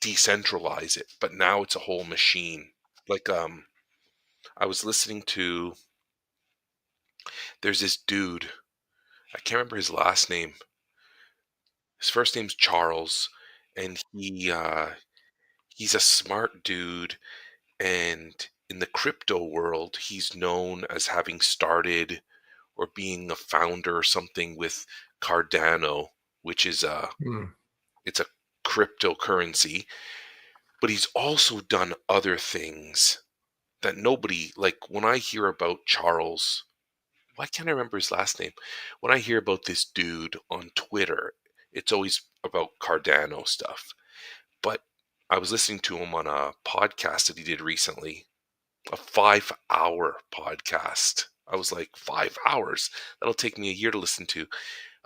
decentralize it. But now it's a whole machine. Like I was listening to, there's this dude, I can't remember his last name. His first name's Charles, and he's a smart dude. And in the crypto world, he's known as having started or being a founder or something with Cardano, which is Hmm. it's a cryptocurrency. But he's also done other things that nobody, like when I hear about Charles, why can't I remember his last name? When I hear about this dude on Twitter, it's always about Cardano stuff. But I was listening to him on a podcast that he did recently, a 5-hour podcast. I was like, 5 hours? That'll take me a year to listen to.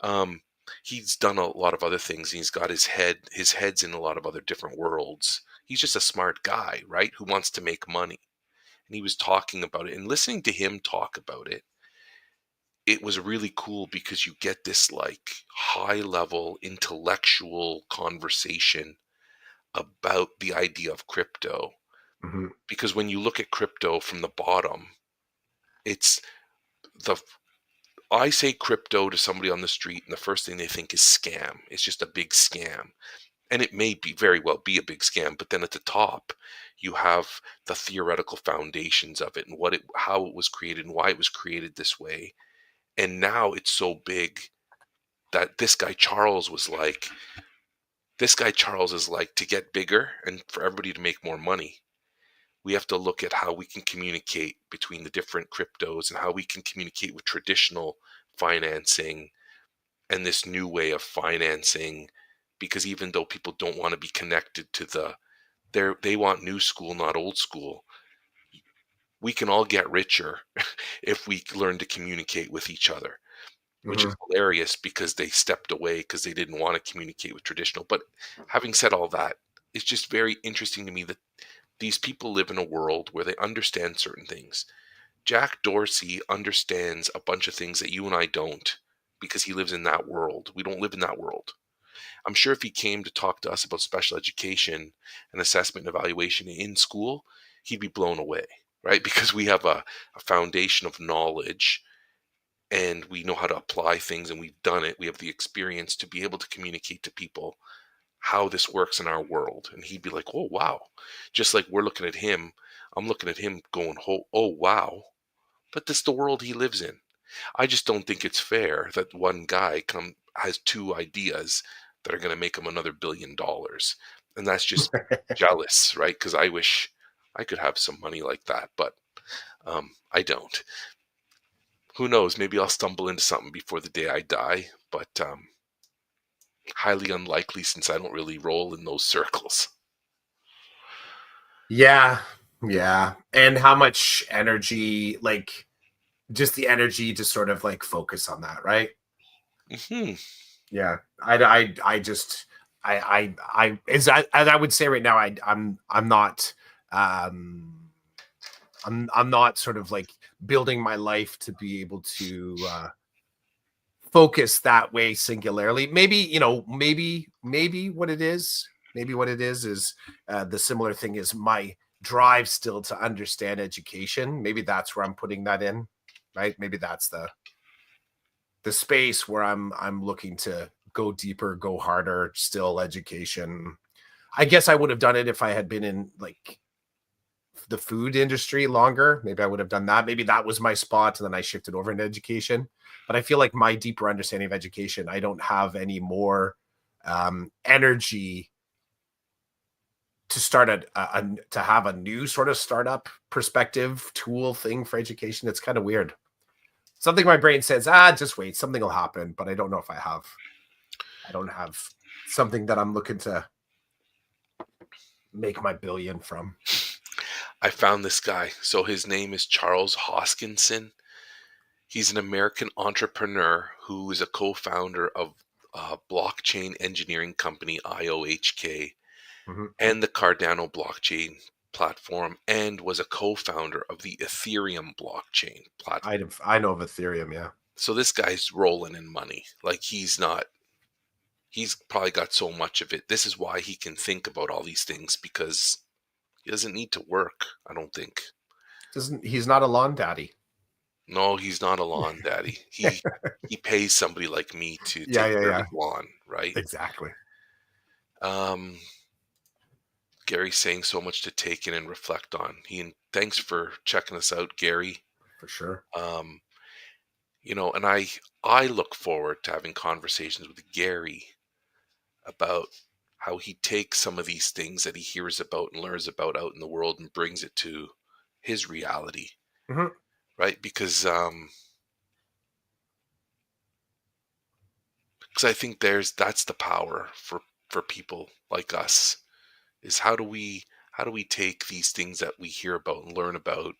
Um, he's done a lot of other things. And he's got his head's in a lot of other different worlds. He's just a smart guy, right? Who wants to make money. And he was talking about it and listening to him talk about it. It was really cool because you get this like high level intellectual conversation about the idea of crypto. Mhm. Because when you look at crypto from the bottom, it's the I say crypto to somebody on the street, and the first thing they think is scam. It's just a big scam. And it may be very well be a big scam, but then at the top, you have the theoretical foundations of it and how it was created and why it was created this way. And now it's so big that this guy Charles is like, to get bigger and for everybody to make more money, we have to look at how we can communicate between the different cryptos and how we can communicate with traditional financing and this new way of financing, because even though people don't want to be connected to they want new school, not old school. We can all get richer if we learn to communicate with each other, which is Mhm. hilarious because they stepped away because they didn't want to communicate with traditional. But having said all that, it's just very interesting to me that these people live in a world where they understand certain things. Jack Dorsey understands a bunch of things that you and I don't because he lives in that world. We don't live in that world. I'm sure if he came to talk to us about special education and assessment and evaluation in school, he'd be blown away, right? Because we have a foundation of knowledge and we know how to apply things and we've done it. We have the experience to be able to communicate to people how this works in our world. And he'd be like, oh, wow. Just like we're looking at him, I'm looking at him going, oh, wow. But that's the world he lives in. I just don't think it's fair that one guy has two ideas that are going to make him another $1 billion, and that's just jealous, right? Because I wish I could have some money like that, but I don't. Who knows? Maybe I'll stumble into something before the day I die, but highly unlikely since I don't really roll in those circles. Yeah. Yeah. And how much energy, like just the energy to sort of like focus on that, right? Hmm. Yeah. I just as I would say right now, I'm not I'm not sort of like building my life to be able to focus that way singularly. Maybe, maybe what it is, the similar thing is drive still to understand education. Maybe that's where I'm putting that in, right? Maybe that's the space where I'm looking to go deeper, go harder, still education. I guess I would have done it if I had been in like the food industry longer. Maybe I would have done that. Maybe that was my spot and then I shifted over into education. But I feel like my deeper understanding of education, I don't have any more energy to start to have a new sort of startup perspective tool thing for education. It's kind of weird. Something my brain says, just wait, something will happen, but I don't know if I don't have something that I'm looking to make my billion from. I found this guy. So his name is Charles Hoskinson. He's an American entrepreneur who is a co-founder of blockchain engineering company IOHK Mhm. and the Cardano blockchain platform, and was a co-founder of the Ethereum blockchain platform. I know of Ethereum, yeah. So this guy's rolling in money. Like he's probably got so much of it. This is why he can think about all these things, because he doesn't need to work, I don't think. Doesn't he's not a lawn daddy. No, he's not a lawn daddy. He pays somebody like me to Yeah, take yeah, care of yeah. his lawn, right? Exactly. Um, Gary's saying so much to take in and reflect on. Thanks for checking us out, Gary. For sure. Um, and I look forward to having conversations with Gary about how he takes some of these things that he hears about and learns about out in the world and brings it to his reality, Mhm. right? Because I think that's the power for people like us, is how do we take these things that we hear about and learn about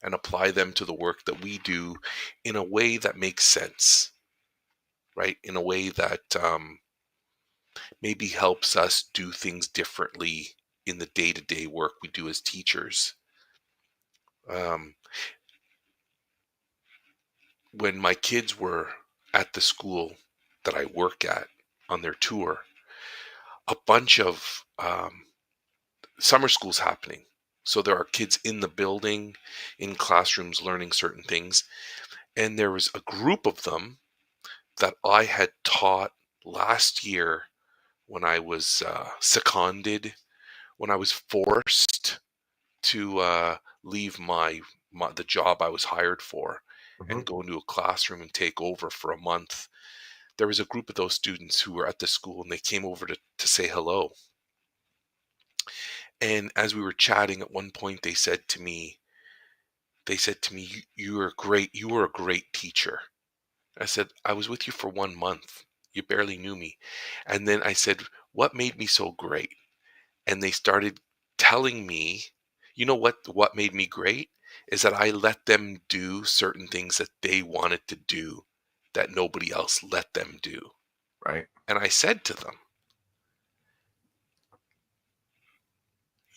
and apply them to the work that we do in a way that makes sense, right? In a way that maybe helps us do things differently in the day-to-day work we do as teachers. Um, when my kids were at the school that I work at on their tour, a bunch of summer school's happening. So there are kids in the building, in classrooms, learning certain things. And there was a group of them that I had taught last year when I was seconded, when I was forced to leave the job I was hired for Mhm. and go into a classroom and take over for a month. There was a group of those students who were at the school and they came over to say hello. And as we were chatting at one point, they said to me, you are great. You were a great teacher. I said, I was with you for 1 month. You barely knew me. And then I said, what made me so great? And they started telling me, what made me great is that I let them do certain things that they wanted to do that nobody else let them do. Right. And I said to them,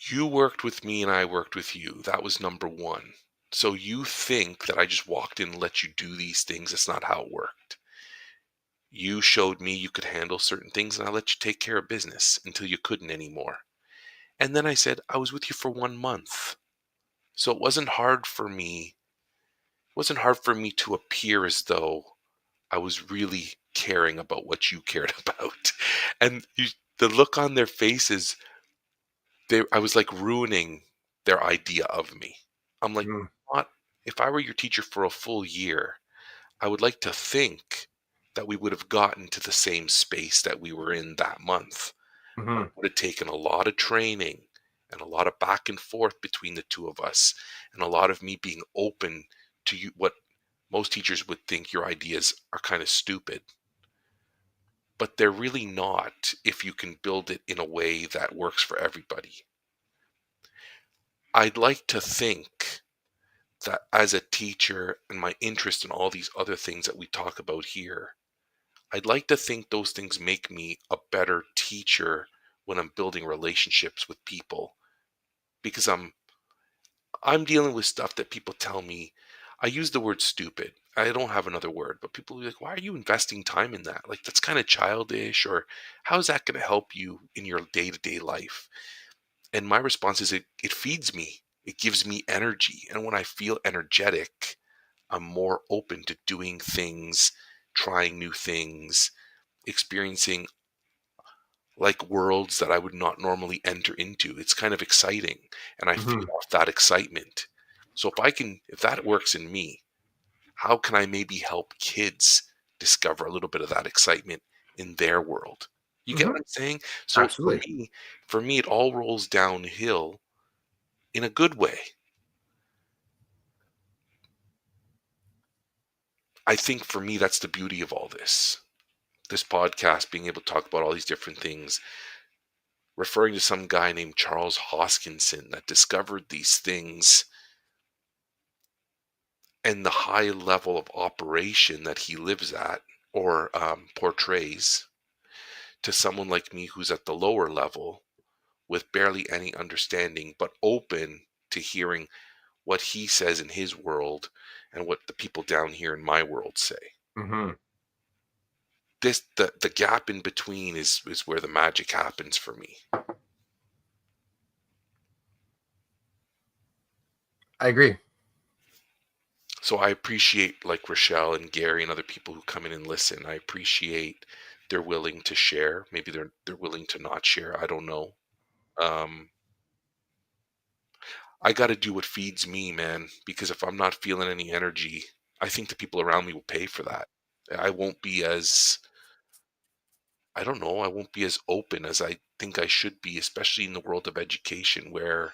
you worked with me and I worked with you. That was number one. So you think that I just walked in and let you do these things. That's not how it worked. You showed me you could handle certain things and I let you take care of business until you couldn't anymore. And then I said, I was with you for 1 month. So it wasn't hard for me. It wasn't hard for me to appear as though I was really caring about what you cared about. And the look on their faces, I was like ruining their idea of me. I'm like, Mm. what? If I were your teacher for a full year, I would like to think that we would have gotten to the same space that we were in that month. But it Mhm. would have taken a lot of training and a lot of back and forth between the two of us, and a lot of me being open to you, what most teachers would think your ideas are kind of stupid. But they're really not if you can build it in a way that works for everybody. I'd like to think that as a teacher and my interest in all these other things that we talk about here, I'd like to think those things make me a better teacher when I'm building relationships with people, because I'm dealing with stuff that people tell me. I use the word stupid. I don't have another word, but people are like, why are you investing time in that? Like, that's kind of childish, or how's that going to help you in your day to day life? And my response is it feeds me. It gives me energy. And when I feel energetic, I'm more open to doing things, trying new things, experiencing like worlds that I would not normally enter into. It's kind of exciting and I feed Mhm. off that excitement. So if that works in me, how can I maybe help kids discover a little bit of that excitement in their world? You get what Mhm. I'm saying? So Absolutely. for me, it all rolls downhill in a good way. I think for me, that's the beauty of all this. This podcast, being able to talk about all these different things, referring to some guy named Charles Hoskinson that discovered these things and the high level of operation that he lives at or portrays to someone like me who's at the lower level with barely any understanding, but open to hearing what he says in his world and what the people down here in my world say. Mhm. The gap in between is where the magic happens for me. I agree. So I appreciate like Rochelle and Gary and other people who come in and listen. I appreciate they're willing to share. Maybe they're willing to not share. I don't know. Um, I got to do what feeds me, man, because if I'm not feeling any energy, I think the people around me will pay for that. I won't be as I don't know, I won't be as open as I think I should be, especially in the world of education where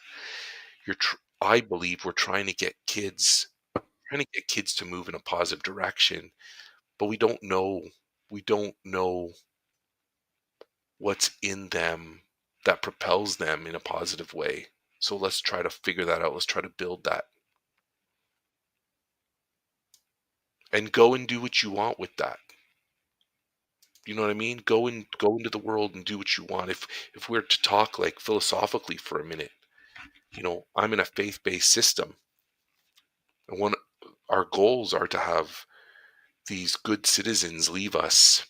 I believe we're trying to get kids to move in a positive direction, but we don't know what's in them that propels them in a positive way. So let's try to figure that out. Let's try to build that and go and do what you want with that. You know what I mean? Go into the world and do what you want. If we're to talk like philosophically for a minute, I'm in a faith-based system, and one our goals are to have these good citizens leave us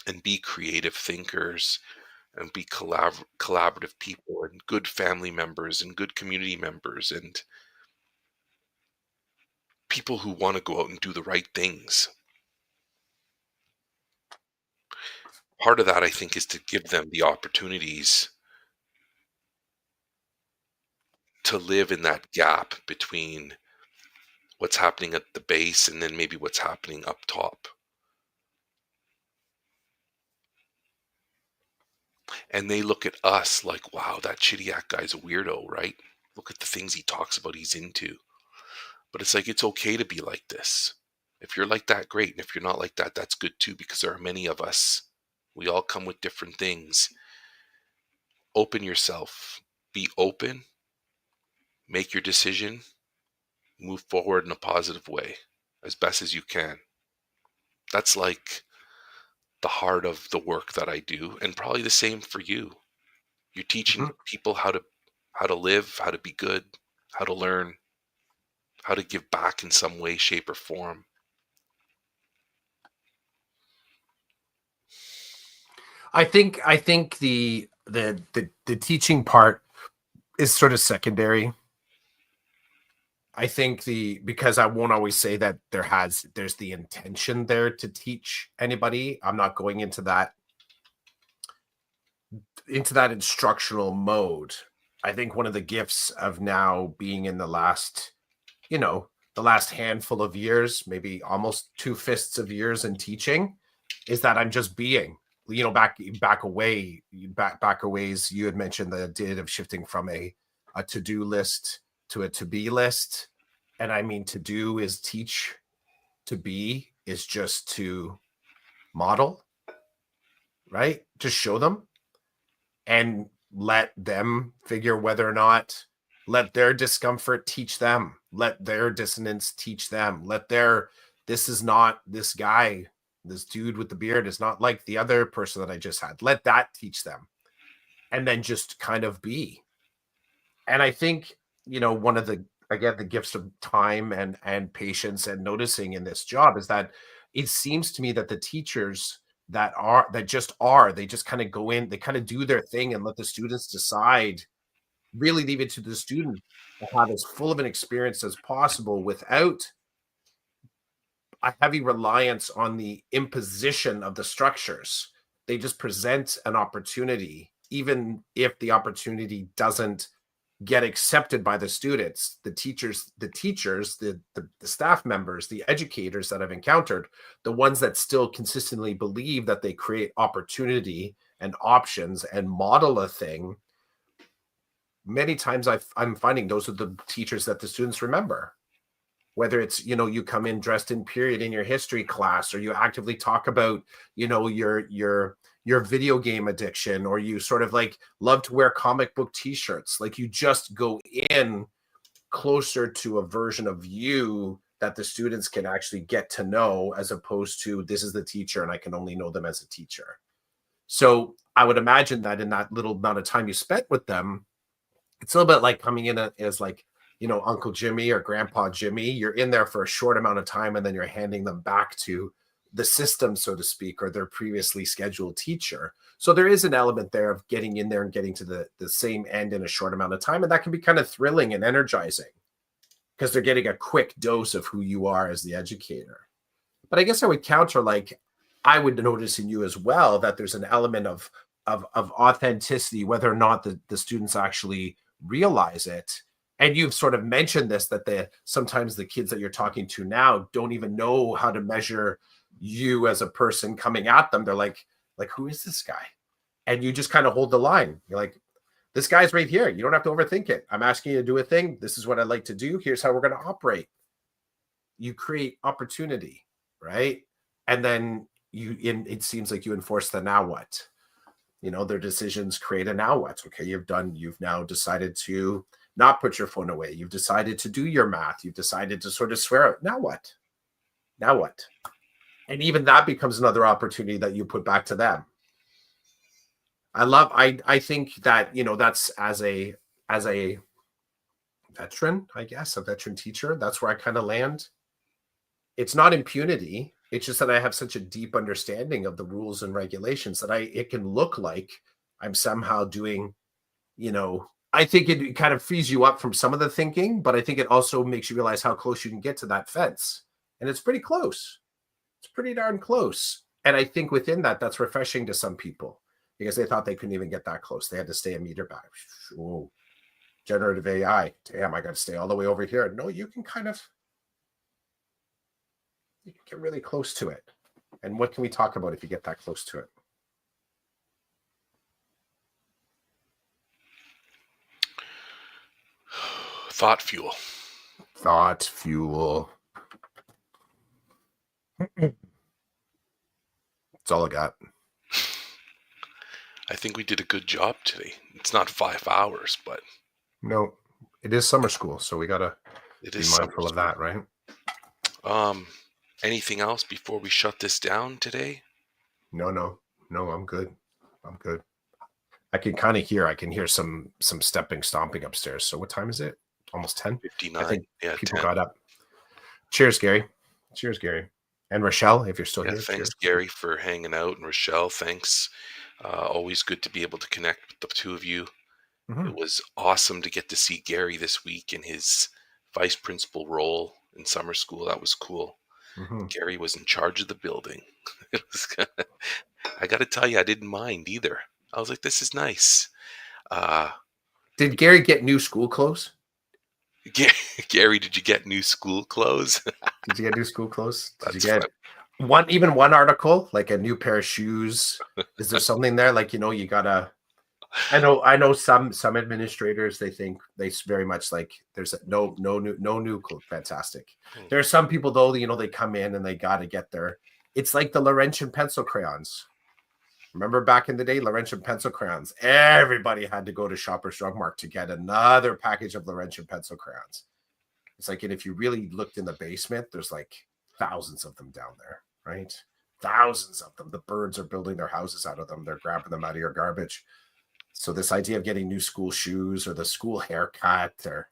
and be creative thinkers and be collaborative people and good family members and good community members and people who want to go out and do the right things. Part of that, I think, is to give them the opportunities to live in that gap between what's happening at the base and then maybe what's happening up top. And they look at us like, wow, that Chidiac guy's a weirdo, right? Look at the things he talks about he's into. But it's like, it's okay to be like this. If you're like that, great. And if you're not like that, that's good too, because there are many of us. We all come with different things. Open yourself. Be open. Make your decision. Move forward in a positive way as best as you can. That's like the heart of the work that I do, and probably the same for you. You're teaching Mhm. people how to live, how to be good, how to learn, how to give back in some way, shape, or form. I think the teaching part is sort of secondary. I think because I won't always say that there's the intention there to teach anybody. I'm not going into that instructional mode. I think one of the gifts of now being in you know, the last handful of years, maybe almost two fists of years in teaching, is that I'm just being. Back a ways. You had mentioned the idea of shifting from a to do list to a to be list, and I mean to do is teach, to be is just to model, right? Just show them and let them figure whether or not, let their discomfort teach them, let their dissonance teach them, this is not this guy, this dude with the beard is not like the other person that I just had, let that teach them, and then just kind of be. And I think, one of the, again, the gifts of time and patience and noticing in this job is that it seems to me that the teachers that just are. They just kind of go in, they kind of do their thing and let the students decide, really leave it to the student to have as full of an experience as possible without a heavy reliance on the imposition of the structures. They just present an opportunity, even if the opportunity doesn't get accepted by the students. The staff members, the educators that I've encountered, the ones that still consistently believe that they create opportunity and options and model a thing, many times I'm finding those are the teachers that the students remember. Whether it's, you come in dressed in period in your history class, or you actively talk about, your video game addiction, or you sort of like love to wear comic book t-shirts, like you just go in closer to a version of you that the students can actually get to know, as opposed to this is the teacher and I can only know them as a teacher. So I would imagine that in that little amount of time you spent with them, it's a little bit like coming in as like, Uncle Jimmy or Grandpa Jimmy. You're in there for a short amount of time and then you're handing them back to the system, so to speak, or their previously scheduled teacher. So there is an element there of getting in there and getting to the same end in a short amount of time. And that can be kind of thrilling and energizing because they're getting a quick dose of who you are as the educator. But I guess I would counter, like, I would notice in you as well that there's an element of authenticity, whether or not the students actually realize it. And you've sort of mentioned this, that sometimes the kids that you're talking to now don't even know how to measure you as a person coming at them. They're like, who is this guy? And you just kind of hold the line. You're like, this guy's right here. You don't have to overthink it. I'm asking you to do a thing. This is what I'd like to do. Here's how we're going to operate. You create opportunity, right? And then it seems like you enforce the now what. Their decisions create a now what. Okay, you've now decided to not put your phone away. You've decided to do your math. You've decided to sort of swear out. Now what? Now what? And even that becomes another opportunity that you put back to them. I think that, that's as a veteran, I guess, a veteran teacher, that's where I kind of land. It's not impunity. It's just that I have such a deep understanding of the rules and regulations that it can look like I'm somehow doing, I think it kind of frees you up from some of the thinking, but I think it also makes you realize how close you can get to that fence. And it's pretty close. It's pretty darn close. And I think within that, that's refreshing to some people because they thought they couldn't even get that close. They had to stay a meter back. Oh, generative AI. Damn, I got to stay all the way over here. No, you can get really close to it. And what can we talk about if you get that close to it? Thought fuel. Thought fuel. That's all I got. I think we did a good job today. It's not 5 hours, but no, it is summer school, so we gotta be mindful of that, right? Anything else before we shut this down today? No, I'm good. I can hear some stomping upstairs. So what time is it? Almost 10? 59. I think people 10. got up. Cheers, Gary. And Rochelle, if you're still here. Thanks, cheers. Gary, for hanging out. And Rochelle, thanks. Always good to be able to connect with the two of you. Mm-hmm. It was awesome to get to see Gary this week in his vice principal role in summer school. That was cool. Mm-hmm. Gary was in charge of the building. I got to tell you, I didn't mind either. I was like, this is nice. Did Gary get new school clothes? Gary, did you get new school clothes? Did you get new school clothes? Did you get one article, like a new pair of shoes? Is there something there? Like, you gotta, I know some administrators, they think they very much like there's no new clothes. Fantastic. There are some people though, they come in and they gotta get it's like the Laurentian pencil crayons. Remember back in the day, Laurentian pencil crayons. Everybody had to go to Shoppers Drug Mart to get another package of Laurentian pencil crayons. It's like, and if you really looked in the basement, there's like thousands of them down there, right? Thousands of them. The birds are building their houses out of them. They're grabbing them out of your garbage. So this idea of getting new school shoes or the school haircut, or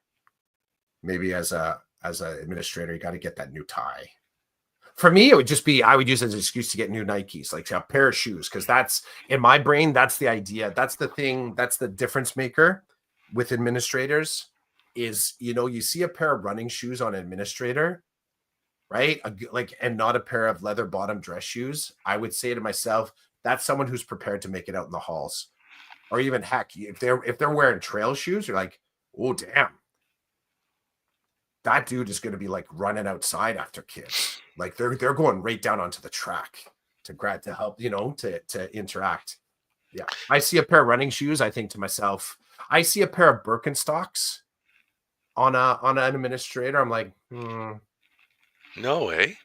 maybe as an administrator, you got to get that new tie. For me, it would just be I would use it as an excuse to get new Nikes, like a pair of shoes, because that's in my brain, that's the idea. That's the thing, that's the difference maker with administrators is, you see a pair of running shoes on an administrator, right? Like, and not a pair of leather bottom dress shoes. I would say to myself, that's someone who's prepared to make it out in the halls. Or even heck, if they're wearing trail shoes, you're like, oh damn, that dude is going to be like running outside after kids. Like they're going right down onto the track to help, to interact. Yeah. I see a pair of running shoes, I think to myself, I see a pair of Birkenstocks on an administrator. I'm like, No way.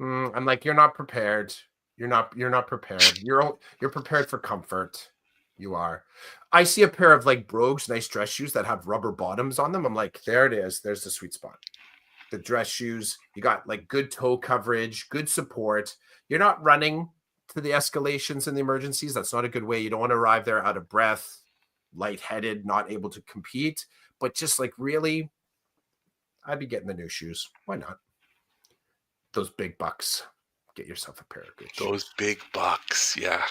I'm like, you're not prepared. You're not prepared. You're prepared for comfort. You are. I see a pair of like Brogues nice dress shoes that have rubber bottoms on them. I'm like, there it is. There's the sweet spot. The dress shoes. You got like good toe coverage, good support. You're not running to the escalations and the emergencies. That's not a good way. You don't want to arrive there out of breath, lightheaded, not able to compete. But just like really, I'd be getting the new shoes. Why not? Those big bucks. Get yourself a pair of good shoes. Those big bucks, yeah.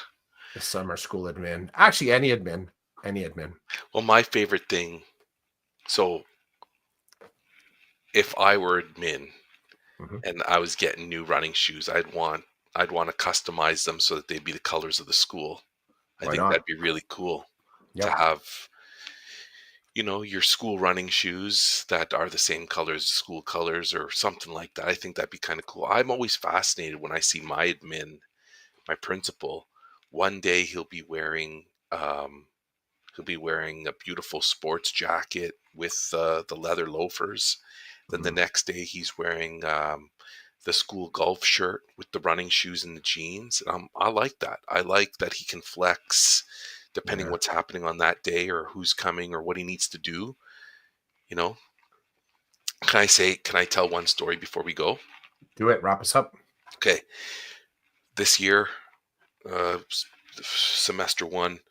The summer school admin. Actually, any admin. Any admin. Well, my favorite thing, so if I were admin Mhm. and I was getting new running shoes, I'd want to customize them so that they'd be the colors of the school. I Why think not? that'd be really cool to Yep. have, your school running shoes that are the same colors, the school colors or something like that. I think that'd be kind of cool. I'm always fascinated when I see my admin, my principal. One day he'll be wearing a beautiful sports jacket with the leather loafers. Then the Mhm. next day he's wearing the school golf shirt with the running shoes and the jeans. I like that. I like that he can flex depending Yeah. what's happening on that day or who's coming or what he needs to do. You know, can I tell one story before we go? Do it. Wrap us up. Okay. This year, semester one,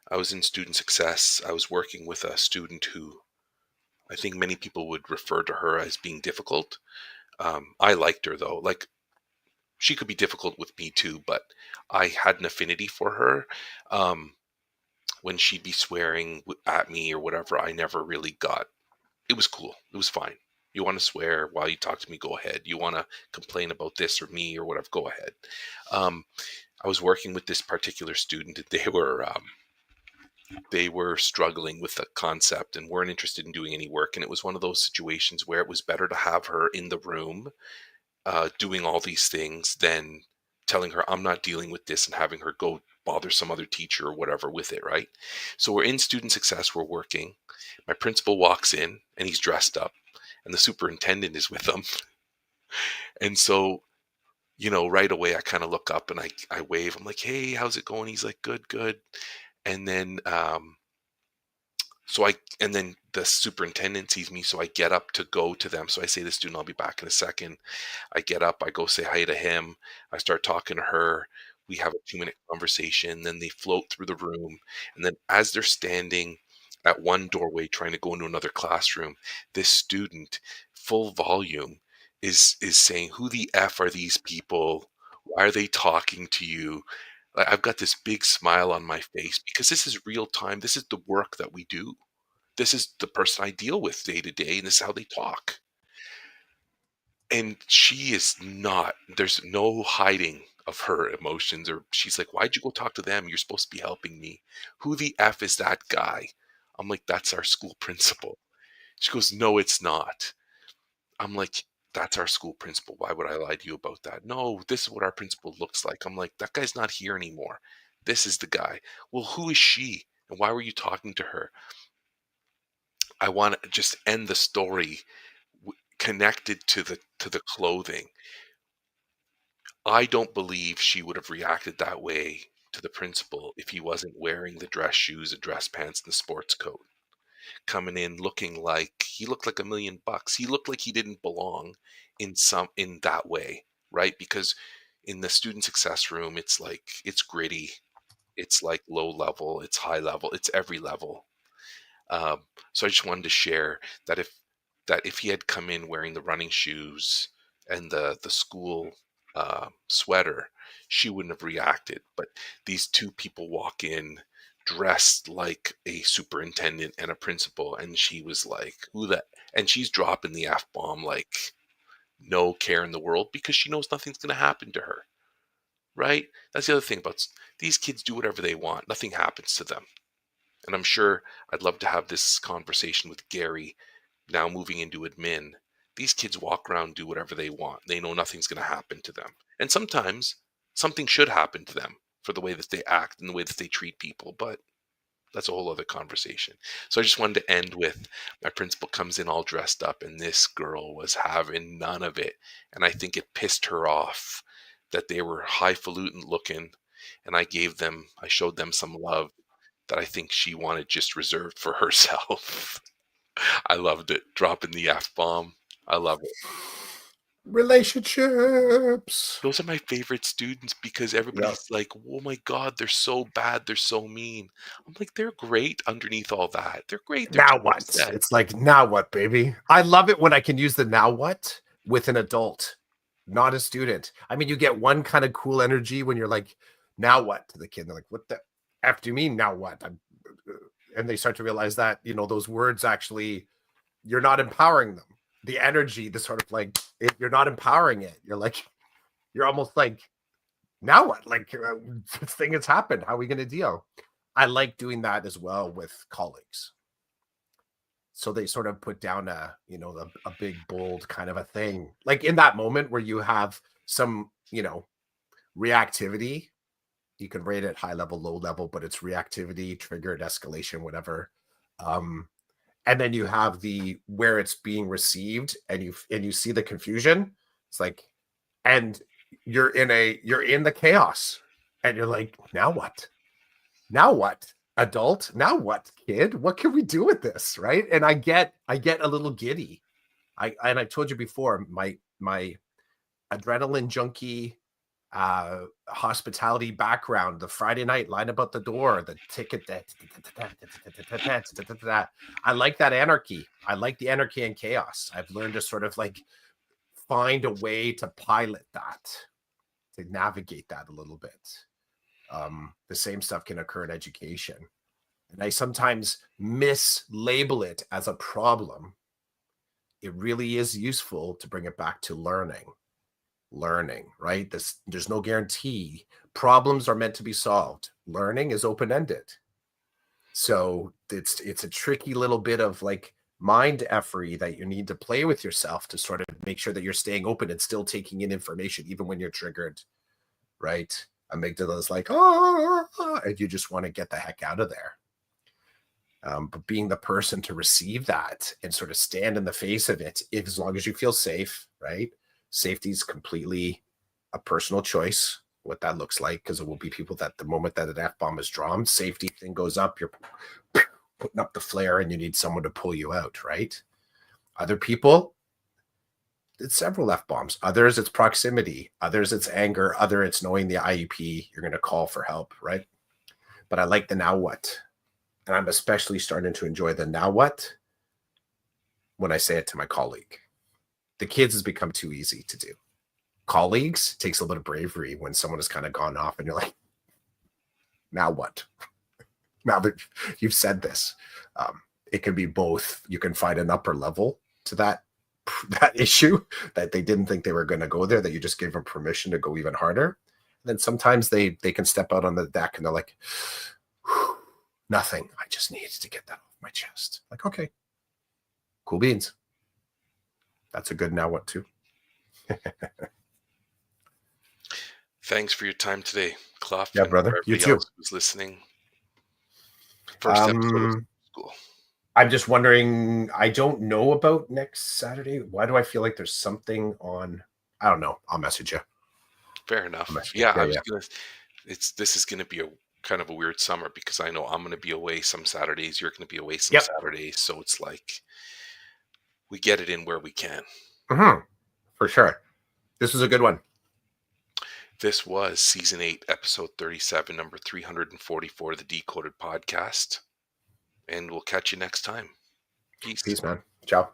I was in student success. I was working with a student who I think many people would refer to her as being difficult. I liked her though. Like she could be difficult with me too, but I had an affinity for her. Um, when she'd be swearing at me or whatever, I never really got. It was cool. It was fine. You want to swear while you talk to me, go ahead. You want to complain about this or me or whatever, go ahead. Um, I was working with this particular student, and they were struggling with the concept and weren't interested in doing any work. And it was one of those situations where it was better to have her in the room doing all these things than telling her I'm not dealing with this and having her go bother some other teacher or whatever with it, right? So we're in student success, we're working. My principal walks in and he's dressed up, and the superintendent is with him. And so, right away I kind of look up and I wave. I'm like, hey, how's it going? He's like, good, good. And then and then the superintendent sees me, so I get up to go to them. So I say to the student, I'll be back in a second. I get up, I go say hi to him. I start talking to her. We have a 2-minute conversation. Then they float through the room. And then as they're standing at one doorway trying to go into another classroom, this student, full volume, is saying, who the F are these people? Why are they talking to you? I've got this big smile on my face because this is real time. This is the work that we do. This is the person I deal with day to day, and this is how they talk. And she is not, there's no hiding of her emotions, or she's like, why'd you go talk to them? You're supposed to be helping me. Who the F is that guy? I'm like, that's our school principal. She goes, no, it's not. I'm like, that's our school principal. Why would I lie to you about that? No, this is what our principal looks like. I'm like, that guy's not here anymore. This is the guy. Well, who is she? And why were you talking to her? I want to just end the story connected to the clothing. I don't believe she would have reacted that way to the principal if he wasn't wearing the dress shoes and dress pants and the sports coat. Coming in looking like he looked like $1,000,000. He looked like he didn't belong in that way, right? Because in the student success room, it's like it's gritty, it's like low level, it's high level, it's every level. So I just wanted to share that if he had come in wearing the running shoes and the school sweater, she wouldn't have reacted. But these two people walk in dressed like a superintendent and a principal, and she was like, "Who that?" And she's dropping the f bomb like no care in the world because she knows nothing's going to happen to her. Right? That's the other thing about these kids do whatever they want. Nothing happens to them. And I'm sure I'd love to have this conversation with Gary now moving into admin. These kids walk around, do whatever they want. They know nothing's going to happen to them. And sometimes something should happen to them for the way that they act and the way that they treat people. But that's a whole other conversation. So I just wanted to end with my principal comes in all dressed up, and this girl was having none of it. And I think it pissed her off that they were highfalutin looking. And I showed them some love that I think she wanted just reserved for herself. I loved it. Dropping the F bomb. I love it. Relationships. Those are my favorite students because Yep. everybody's like, oh my God, they're so bad. They're so mean. I'm like, they're great underneath all that. They're great. They're Now just what? upset. It's like, now what, baby? I love it when I can use the now what with an adult, not a student. I mean, you get one kind of cool energy when you're like, now what to the kid. They're like, what the F do you mean, now what? And they start to realize that, those words actually, you're not empowering them. The energy, the sort of like, you're not empowering it. You're almost like, now what? Like, this thing has happened. How are we going to deal? I like doing that as well with colleagues. So they sort of put down a big bold kind of a thing, like in that moment where you have some reactivity. You can rate it high level, low level, but it's reactivity, triggered, escalation, whatever. um and then you have the where it's being received, and you see the confusion. It's like, and you're in the chaos, and you're like, now what? Now what? Adult? Now what, kid? What can we do with this? Right? And I get a little giddy. I told you before, my adrenaline junkie hospitality background, the Friday night line about the door, the ticket, I like that anarchy. I like the anarchy and chaos. I've learned to sort of like find a way to pilot that, to navigate that a little bit. The same stuff can occur in education. And I sometimes mislabel it as a problem. It really is useful to bring it back to learning, right? There's no guarantee. Problems are meant to be solved. Learning is open-ended. So it's a tricky little bit of like mind effery that you need to play with yourself to sort of make sure that you're staying open and still taking in information, even when you're triggered, right? Amygdala's like, oh, and you just want to get the heck out of there. But being the person to receive that and sort of stand in the face of it, if, as long as you feel safe, right? Safety is completely a personal choice, what that looks like, because there will be people that the moment that an F-bomb is drawn, safety thing goes up, you're putting up the flare and you need someone to pull you out, right? Other people, it's several F-bombs. Others, it's proximity. Others, it's anger. Other, it's knowing the IEP, you're going to call for help, right? But I like the now what. And I'm especially starting to enjoy the now what when I say it to my colleague. The kids has become too easy to do. Colleagues takes a little bit of bravery when someone has kind of gone off and you're like, now what? Now that you've said this, it can be both. You can find an upper level to that issue that they didn't think they were going to go there, that you just gave them permission to go even harder. And then sometimes they can step out on the deck and they're like, nothing. I just needed to get that off my chest. Like, okay, cool beans. That's a good now what too. Thanks for your time today, Clough, Yeah, and for brother. You everybody else too. who's listening. First episode of Um, school. I'm just wondering, I don't know about next Saturday. Why do I feel like there's something on? I don't know. I'll message you. Fair I'll enough. message you. Yeah, Yeah, I was yeah. gonna. This is gonna be a kind of a weird summer because I know I'm gonna be away some Saturdays. You're gonna be away some Yep. Saturdays, so it's like we get it in where we can. For sure. This was a good one. This was season 8, episode 37, number 344 of the Decoded Podcast, and we'll catch you next time. Peace. Peace, man. Ciao.